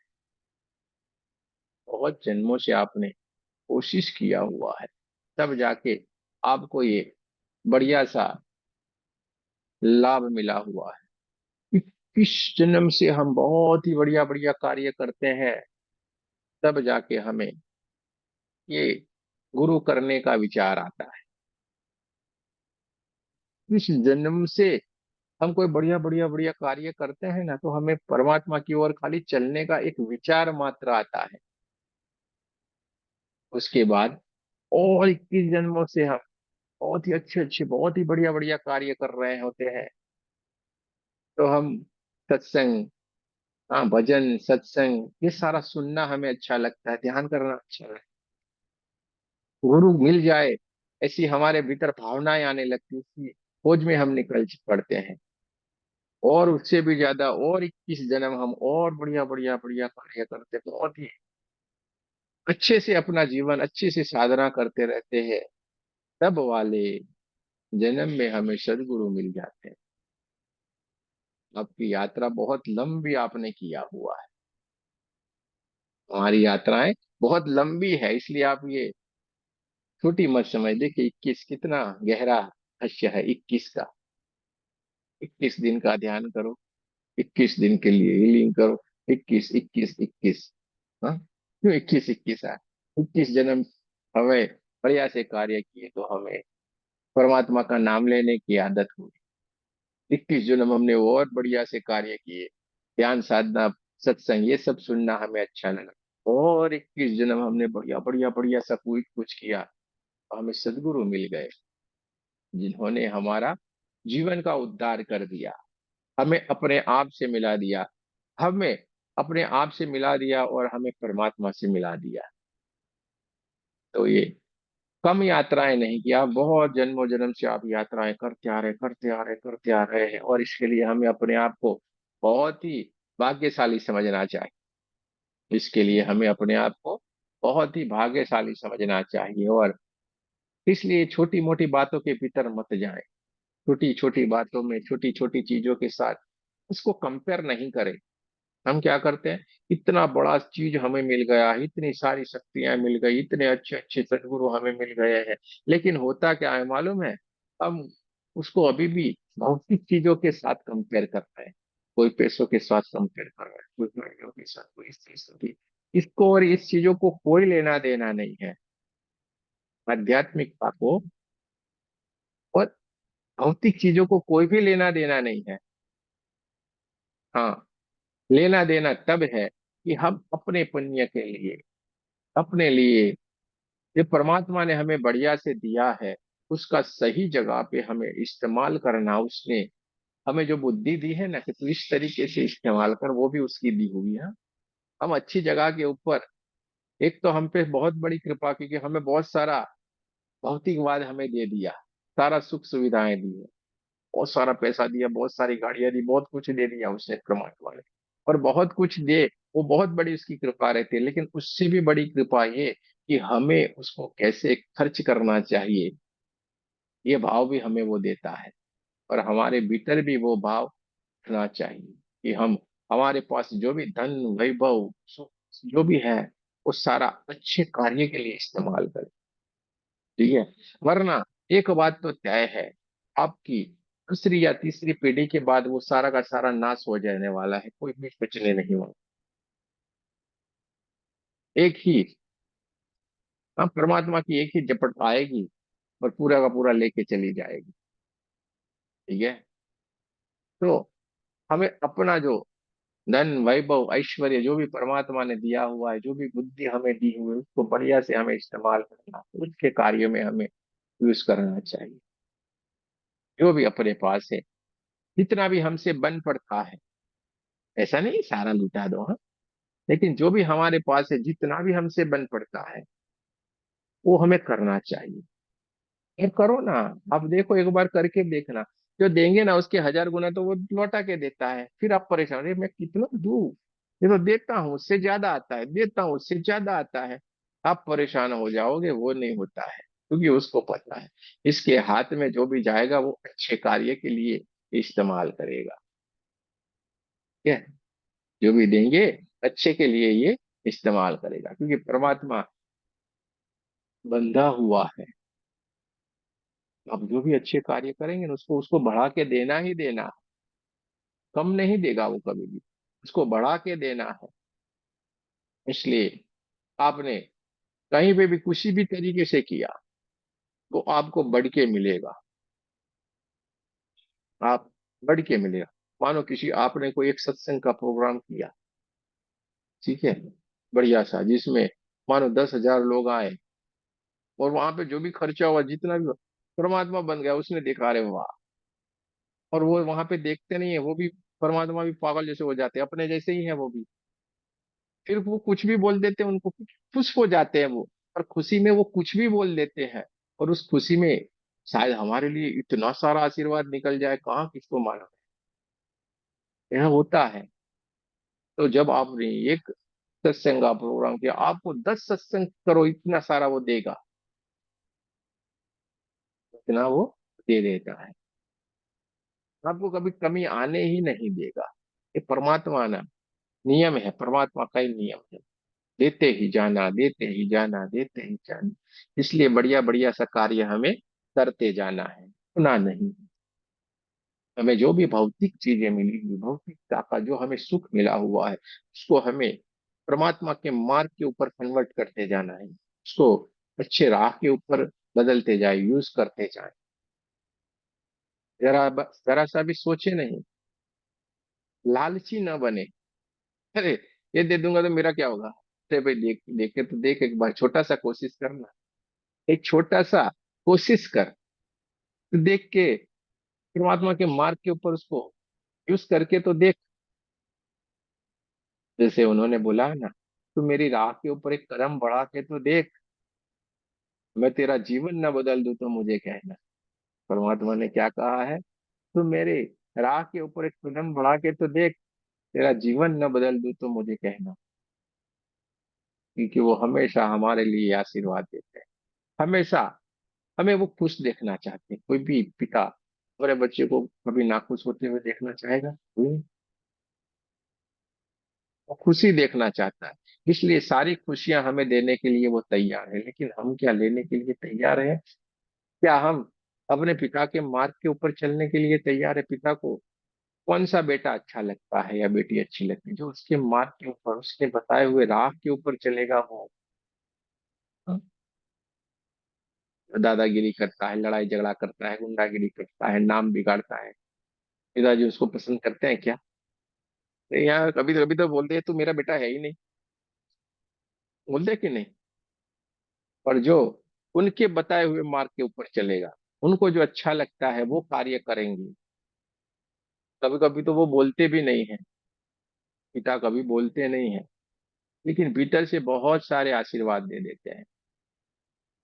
बहुत जन्मों से आपने कोशिश किया हुआ है, तब जाके आपको ये बढ़िया सा लाभ मिला हुआ है। इस जन्म से हम बहुत ही बढ़िया बढ़िया कार्य करते हैं, तब जाके हमें ये गुरु करने का विचार आता है। इस जन्म से हम कोई बढ़िया बढ़िया बढ़िया कार्य करते हैं ना, तो हमें परमात्मा की ओर खाली चलने का एक विचार मात्र आता है। उसके बाद और 21 जन्मों से हम बहुत ही अच्छे अच्छे, बहुत ही बढ़िया बढ़िया कार्य कर रहे होते हैं। तो हम सत्संग, हाँ, भजन सत्संग, ये सारा सुनना हमें अच्छा लगता है, ध्यान करना अच्छा लगता है। गुरु मिल जाए, ऐसी हमारे भीतर भावनाएं आने लगती है, उसकी खोज में हम निकल पड़ते हैं। और उससे भी ज्यादा और 21 जन्म हम और बढ़िया बढ़िया बढ़िया कार्य करते, बहुत ही अच्छे से अपना जीवन अच्छे से साधना करते रहते हैं। तब वाले जन्म में हमें सदगुरु मिल जाते हैं। आपकी यात्रा बहुत लंबी आपने किया हुआ है। हमारी यात्राएं बहुत लंबी है, इसलिए आप ये छोटी मत समझ। देखिए 21 कितना गहरा रहस्य है 21 का। 21 दिन का ध्यान करो, 21 दिन के लिए हीलिंग करो। 21 21 21। हाँ, क्यों 21 21 है? 21 जन्म हमें बढ़िया से कार्य किए तो हमें परमात्मा का नाम लेने की आदत हुई। 21 जन्म हमने और बढ़िया से कार्य किए, ध्यान साधना सत्संग ये सब सुनना हमें अच्छा लगा। और 21 जन्म हमने बढ़िया बढ़िया बढ़िया सब कुछ कुछ किया, हमें सदगुरु मिल गए, जिन्होंने हमारा जीवन का उद्धार कर दिया, हमें अपने आप से मिला दिया, हमें अपने आप से मिला दिया और हमें परमात्मा से मिला दिया। तो ये कम यात्राएं नहीं कि आप बहुत जन्मों जन्म से आप यात्राएं करते आ रहे करते आ रहे करते आ रहे हैं, और इसके लिए हमें अपने आप को बहुत ही भाग्यशाली समझना चाहिए। इसके लिए हमें अपने आप को बहुत ही भाग्यशाली समझना चाहिए। और इसलिए छोटी मोटी बातों के भीतर मत जाएं। छोटी छोटी बातों में, छोटी छोटी चीजों के साथ उसको कंपेयर नहीं करें। हम क्या करते हैं, इतना बड़ा चीज हमें मिल गया, इतनी सारी शक्तियां मिल गई, इतने अच्छे अच्छे सदगुरु हमें मिल गए हैं, लेकिन होता क्या है मालूम है? हम उसको अभी भी भौतिक चीजों के साथ कंपेयर करते हैं। कोई पैसों के साथ कंपेयर कर रहा है, कोई गाड़ियों के साथ, कोई इस चीज की। इसको और इस चीजों को कोई लेना देना नहीं है। आध्यात्मिकता को और भौतिक चीजों को कोई भी लेना देना नहीं है। हाँ, लेना देना तब है कि हम अपने पुण्य के लिए, अपने लिए, ये परमात्मा ने हमें बढ़िया से दिया है, उसका सही जगह पे हमें इस्तेमाल करना। उसने हमें जो बुद्धि दी है ना कि तू इस तरीके से इस्तेमाल कर, वो भी उसकी दी हुई है। हम अच्छी जगह के ऊपर, एक तो हम पे बहुत बड़ी कृपा, क्योंकि हमें बहुत सारा भौतिकवाद हमें दे दिया, सारा सुख सुविधाएं दी है, बहुत सारा पैसा दिया, बहुत सारी गाड़ियां दी, बहुत कुछ दे दिया उसने परमात्मा ने। और बहुत कुछ दे, वो बहुत बड़ी उसकी कृपा रहती है, लेकिन उससे भी बड़ी कृपा ये कि हमें उसको कैसे खर्च करना चाहिए, ये भाव भी हमें वो देता है। और हमारे भीतर भी वो भाव रखना चाहिए कि हम, हमारे पास जो भी धन वैभव सुख जो भी है, वो सारा अच्छे कार्य के लिए इस्तेमाल करें। ठीक है? वरना एक बात तो तय है, आपकी दूसरी या तीसरी पीढ़ी के बाद वो सारा का सारा नाश हो जाने वाला है, कोई भी बचने नहीं वाला। एक ही, हाँ, परमात्मा की एक ही झपट आएगी और पूरा का पूरा लेके चली जाएगी। ठीक है? तो हमें अपना जो धन वैभव ऐश्वर्य जो भी परमात्मा ने दिया हुआ है, जो भी बुद्धि हमें दी हुई है, उसको बढ़िया से हमें इस्तेमाल करना, उसके कार्यों में हमें यूज करना चाहिए। जो भी अपने पास है, जितना भी हमसे बन पड़ता है, ऐसा नहीं सारा लुटा दो, हाँ, लेकिन जो भी हमारे पास है, जितना भी हमसे बन पड़ता है, वो हमें करना चाहिए। ये करो ना। आप देखो, एक बार करके देखना, जो देंगे ना उसके 1000 गुना तो वो लौटा के देता है। फिर आप परेशान, अरे मैं कितना दूं, ये तो देता हूँ उससे ज्यादा आता है, देता हूँ उससे ज्यादा आता है। आप परेशान हो जाओगे, वो नहीं होता है, क्योंकि उसको पता है इसके हाथ में जो भी जाएगा वो अच्छे कार्य के लिए इस्तेमाल करेगा। ठीक है? जो भी देंगे अच्छे के लिए ये इस्तेमाल करेगा, क्योंकि परमात्मा बंधा हुआ है। आप जो भी अच्छे कार्य करेंगे ना, उसको उसको बढ़ा के देना ही देना है। कम नहीं देगा वो कभी भी, उसको बढ़ा के देना है। इसलिए आपने कहीं पे भी किसी भी तरीके से किया तो आपको बढ़ के मिलेगा। आप बढ़ के मिलेगा। मानो किसी आपने कोई एक सत्संग का प्रोग्राम किया, ठीक है, बढ़िया सा, जिसमें मानो 10,000 लोग आए, और वहां पे जो भी खर्चा हुआ, जितना भी, परमात्मा बन गया, उसने देखा, अरे वाह। और वो वहां पे देखते नहीं है, वो भी परमात्मा भी पागल जैसे हो जाते हैं, अपने जैसे ही है वो भी। फिर वो कुछ भी बोल देते हैं, उनको खुश हो जाते हैं वो, और खुशी में वो कुछ भी बोल देते हैं। और उस खुशी में शायद हमारे लिए इतना सारा आशीर्वाद निकल जाए, कहाँ किसको मालूम। यह होता है। तो जब आपने एक सत्संग का प्रोग्राम किया, आपको 10 सत्संग करो, इतना सारा वो देगा, इतना वो दे देता है। आपको कभी कमी आने ही नहीं देगा। ये परमात्मा ना नियम है, परमात्मा का ही नियम है। देते ही जाना, देते ही जाना, देते ही जाना। इसलिए बढ़िया बढ़िया सा कार्य हमें करते जाना है, सुना नहीं। हमें जो भी भौतिक चीजें मिली हुई, भौतिकता का जो हमें सुख मिला हुआ है, उसको हमें परमात्मा के मार्ग के ऊपर कन्वर्ट करते जाना है, उसको अच्छे राह के ऊपर बदलते जाए, यूज करते जाए। जरा सा भी सोचे नहीं, लालची न बने। अरे, ये दे दूंगा तो मेरा क्या होगा। अरे भाई, देख देखे तो देख, एक बार छोटा सा कोशिश करना, एक छोटा सा कोशिश कर, तो देख के परमात्मा के मार्ग के ऊपर उसको यूज करके तो देख। जैसे उन्होंने बोला है ना, तू मेरी राह के ऊपर एक कदम बढ़ा के तो देख, मैं तेरा जीवन न बदल दूं तो मुझे कहना। परमात्मा ने क्या कहा है, तू मेरे राह के ऊपर एक कदम बढ़ा के तो देख, तेरा जीवन न बदल दूं तो मुझे कहना। क्योंकि वो हमेशा हमारे लिए आशीर्वाद देते हैं, हमेशा हमें वो खुश देखना चाहते हैं। कोई भी पिता अपने बच्चे को कभी नाखुश होते हुए देखना चाहेगा? कोई नहीं। वो खुशी देखना चाहता है, इसलिए सारी खुशियां हमें देने के लिए वो तैयार है। लेकिन हम क्या लेने के लिए तैयार हैं? क्या हम अपने पिता के मार्ग के ऊपर चलने के लिए तैयार है? पिता को कौन सा बेटा अच्छा लगता है या बेटी अच्छी लगती है? जो उसके मार्ग के ऊपर, उसके बताए हुए राह के ऊपर चलेगा वो। हाँ? दादागिरी करता है, लड़ाई झगड़ा करता है, गुंडागिरी करता है, नाम बिगाड़ता है, पिताजी उसको पसंद करते हैं क्या? तो यहाँ कभी तो बोलते हैं तू मेरा बेटा है ही नहीं, बोलते कि नहीं? और जो उनके बताए हुए मार्ग के ऊपर चलेगा, उनको जो अच्छा लगता है वो कार्य करेंगे। कभी कभी तो वो बोलते भी नहीं है, पिता कभी बोलते नहीं है, लेकिन भीतर से बहुत सारे आशीर्वाद दे देते हैं।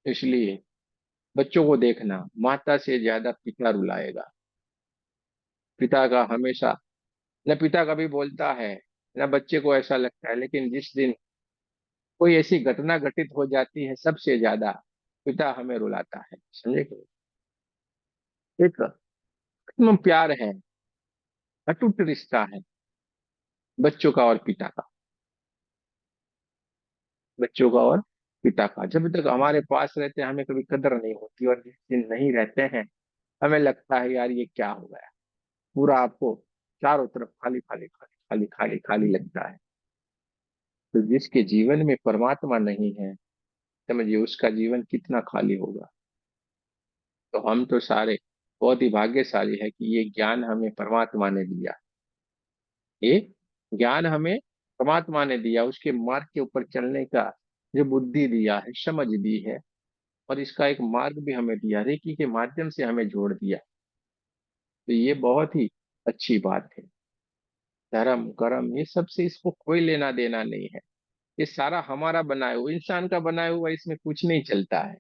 इसलिए बच्चों को देखना, माता से ज्यादा पिता रुलाएगा। पिता का हमेशा, न पिता कभी बोलता है, न बच्चे को ऐसा लगता है, लेकिन जिस दिन कोई ऐसी घटना घटित हो जाती है, सबसे ज्यादा पिता हमें रुलाता है। समझे कि नहीं? एक प्यार है, अटूट रिश्ता है बच्चों का और पिता का, बच्चों का और पिता का। जब तक हमारे पास रहते हैं, हमें कभी कदर नहीं होती, और जिस दिन नहीं रहते हैं, हमें लगता है यार ये क्या हो गया। पूरा आपको चारों तरफ खाली खाली खाली खाली खाली खाली लगता है। तो जिसके जीवन में परमात्मा नहीं है, समझिए उसका जीवन कितना खाली होगा। तो हम तो सारे बहुत ही भाग्यशाली है कि ये ज्ञान हमें परमात्मा ने दिया। ये ज्ञान हमें परमात्मा ने दिया, उसके मार्ग के ऊपर चलने का जो बुद्धि दिया है, समझ दी है, और इसका एक मार्ग भी हमें दिया, रेकी के माध्यम से हमें जोड़ दिया। तो ये बहुत ही अच्छी बात है। धर्म कर्म ये सब से इसको कोई लेना देना नहीं है। ये सारा हमारा बनाया हुआ, इंसान का बनाया हुआ, इसमें कुछ नहीं चलता है।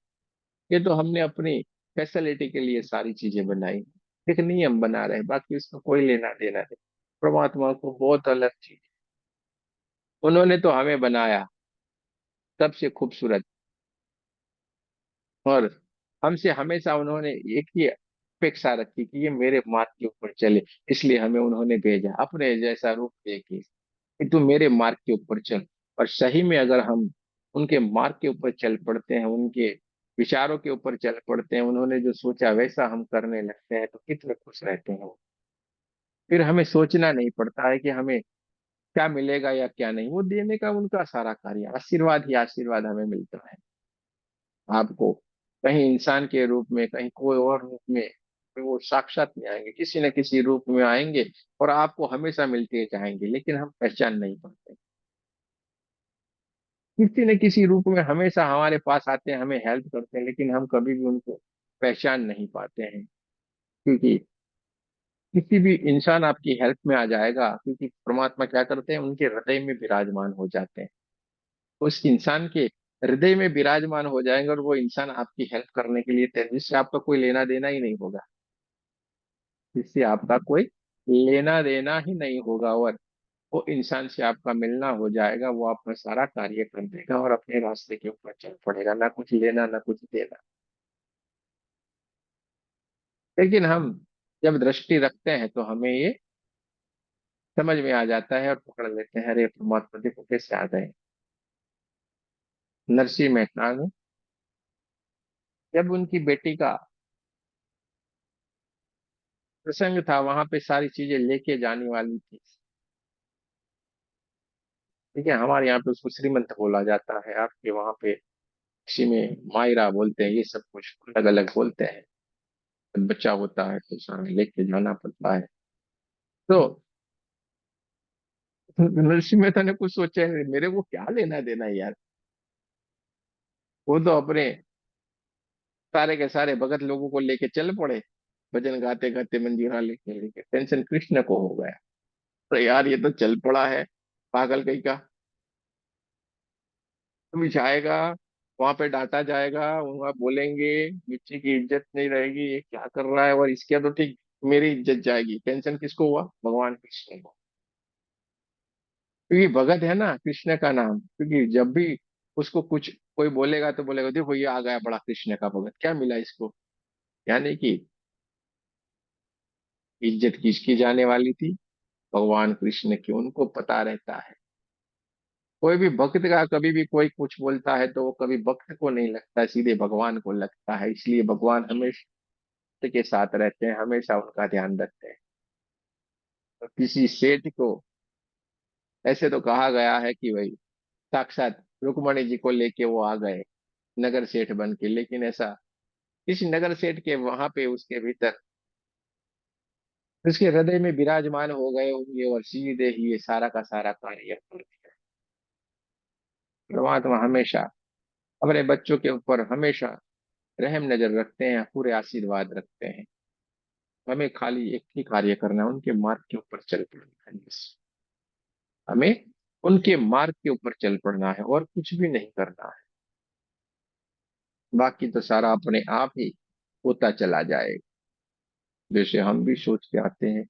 ये तो हमने अपनी फैसिलिटी के लिए सारी चीजें बनाई, एक नियम बना रहे, बाकी उसका कोई लेना देना नहीं। परमात्मा को बहुत अलग चीज, उन्होंने तो हमें बनाया सबसे खूबसूरत, और हमसे हमेशा उन्होंने एक ही अपेक्षा रखी कि ये मेरे मार्ग के ऊपर चले। इसलिए हमें उन्होंने भेजा अपने जैसा रूप देके कि तू मेरे मार्ग के ऊपर चल। और सही में अगर हम उनके मार्ग के ऊपर चल पड़ते हैं, उनके विचारों के ऊपर चल पड़ते हैं, उन्होंने जो सोचा वैसा हम करने लगते हैं, तो कितने खुश रहते हैं वो। फिर हमें सोचना नहीं पड़ता है कि हमें क्या मिलेगा या क्या नहीं, वो देने का उनका सारा कार्य, आशीर्वाद ही आशीर्वाद हमें मिलता है। आपको कहीं इंसान के रूप में, कहीं कोई और रूप में में वो साक्षात में आएंगे, किसी न किसी रूप में आएंगे और आपको हमेशा मिलते जाएंगे, लेकिन हम पहचान नहीं पाते। किसी न किसी रूप में हमेशा हमारे पास आते हैं, हमें हेल्प करते हैं, लेकिन हम कभी भी उनको पहचान नहीं पाते हैं। क्योंकि किसी भी इंसान आपकी हेल्प में आ जाएगा, क्योंकि परमात्मा क्या करते हैं, उनके हृदय में विराजमान हो जाते हैं। उस इंसान के हृदय में विराजमान हो जाएंगे और वो इंसान आपकी हेल्प करने के लिए तैयार, जिससे आपका कोई लेना देना ही नहीं होगा, जिससे आपका कोई लेना देना ही नहीं होगा, और वो इंसान से आपका मिलना हो जाएगा, वो आपका सारा कार्य कर देगा और अपने रास्ते के ऊपर चल पड़ेगा, ना कुछ लेना ना कुछ देना। लेकिन हम जब दृष्टि रखते हैं तो हमें ये समझ में आ जाता है और पकड़ लेते हैं, अरे परमात्मा देखो कैसे आ गए। नरसिंह मेहता ने जब उनकी बेटी का प्रसंग था, वहां पे सारी चीजें लेके जाने वाली थी। ठीक है, हमारे यहाँ पे उसको श्रीमंत बोला जाता है, आपके वहां पे किसी में मायरा बोलते हैं, ये सब कुछ अलग अलग बोलते हैं। जब बच्चा होता है तो सामने लेके जाना पड़ता है। तो नरसिंह मेहता ने कुछ सोचा है, मेरे को क्या लेना देना है यार, वो तो अपने सारे के सारे भगत लोगों को लेके चल पड़े, भजन गाते गाते मंजीरा लेके लेके, टेंशन कृष्ण को हो गया। तो यार ये तो चल पड़ा है पागल कहीं का, तुम जाएगा, वहां पे डांटा जाएगा, वहां बोलेंगे, बच्चे की इज्जत नहीं रहेगी, ये क्या कर रहा है, और इसके तो ठीक मेरी इज्जत जाएगी। टेंशन किसको हुआ, भगवान कृष्ण को, क्योंकि भगत है ना कृष्ण का नाम। क्योंकि जब भी उसको कुछ कोई बोलेगा तो बोलेगा देखो ये आ गया बड़ा कृष्ण का भगत, क्या मिला इसको, यानी कि इज्जत किसकी जाने वाली थी, भगवान कृष्ण की, उनको पता रहता है। कोई भी भक्त का कभी भी कोई कुछ बोलता है तो वो कभी भक्त को नहीं लगता, सीधे भगवान को लगता है, इसलिए भगवान हमेशा के साथ रहते हैं, हमेशा उनका ध्यान रखते हैं। तो किसी सेठ को ऐसे तो कहा गया है कि भाई साक्षात रुक्मणी जी को लेके वो आ गए नगर सेठ बन के, लेकिन ऐसा किसी नगर सेठ के वहां पे उसके भीतर उसके हृदय में विराजमान हो गए होंगे और सीधे ही ये सारा का सारा कार्य कर दिया। परमात्मा हमेशा अपने बच्चों के ऊपर हमेशा रहम नजर रखते हैं, पूरे आशीर्वाद रखते हैं। हमें खाली एक ही कार्य करना है, उनके मार्ग के ऊपर चल पड़ना है बस। हमें उनके मार्ग के ऊपर चल पड़ना है और कुछ भी नहीं करना है, बाकी तो सारा अपने आप ही होता चला जाएगा। जैसे हम भी सोच के आते हैं,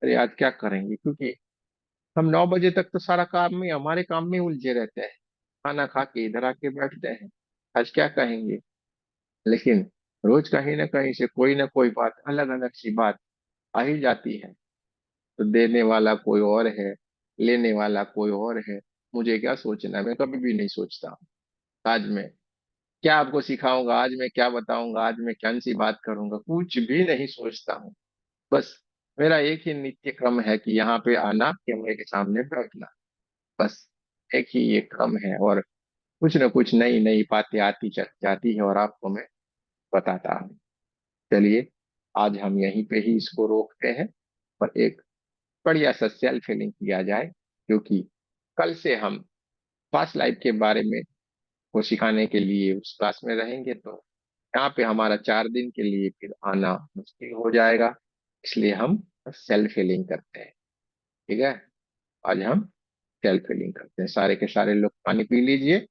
अरे आज क्या करेंगे, क्योंकि हम 9 बजे तक तो सारा काम में हमारे काम में उलझे रहते हैं, खाना खा के इधर आके बैठते हैं, आज क्या कहेंगे। लेकिन रोज कहीं ना कहीं से कोई ना कोई बात, अलग अलग सी बात आ ही जाती है। तो देने वाला कोई और है, लेने वाला कोई और है, मुझे क्या सोचना है, मैं कभी भी नहीं सोचता हूँ। आज मैं क्या आपको सिखाऊंगा, आज मैं क्या बताऊंगा, आज मैं कौन सी बात करूंगा, कुछ भी नहीं सोचता हूँ। बस मेरा एक ही नित्य क्रम है कि यहाँ पे आना, कैमरे के सामने बैठना, बस एक ही ये क्रम है। और कुछ न कुछ नई नई बातें आती चल जाती है और आपको मैं बताता हूँ। चलिए आज हम यहीं पे ही इसको रोकते हैं और एक बढ़िया सा सेल्फ हीलिंग किया जाए, क्योंकि कल से हम फास्ट लाइफ के बारे में को सिखाने के लिए उस क्लास में रहेंगे। तो यहाँ पे हमारा 4 दिन के लिए फिर आना मुश्किल हो जाएगा, इसलिए हम सेल्फ हीलिंग करते हैं। ठीक है, आज हम सेल्फ हीलिंग करते हैं। सारे के सारे लोग पानी पी लीजिए।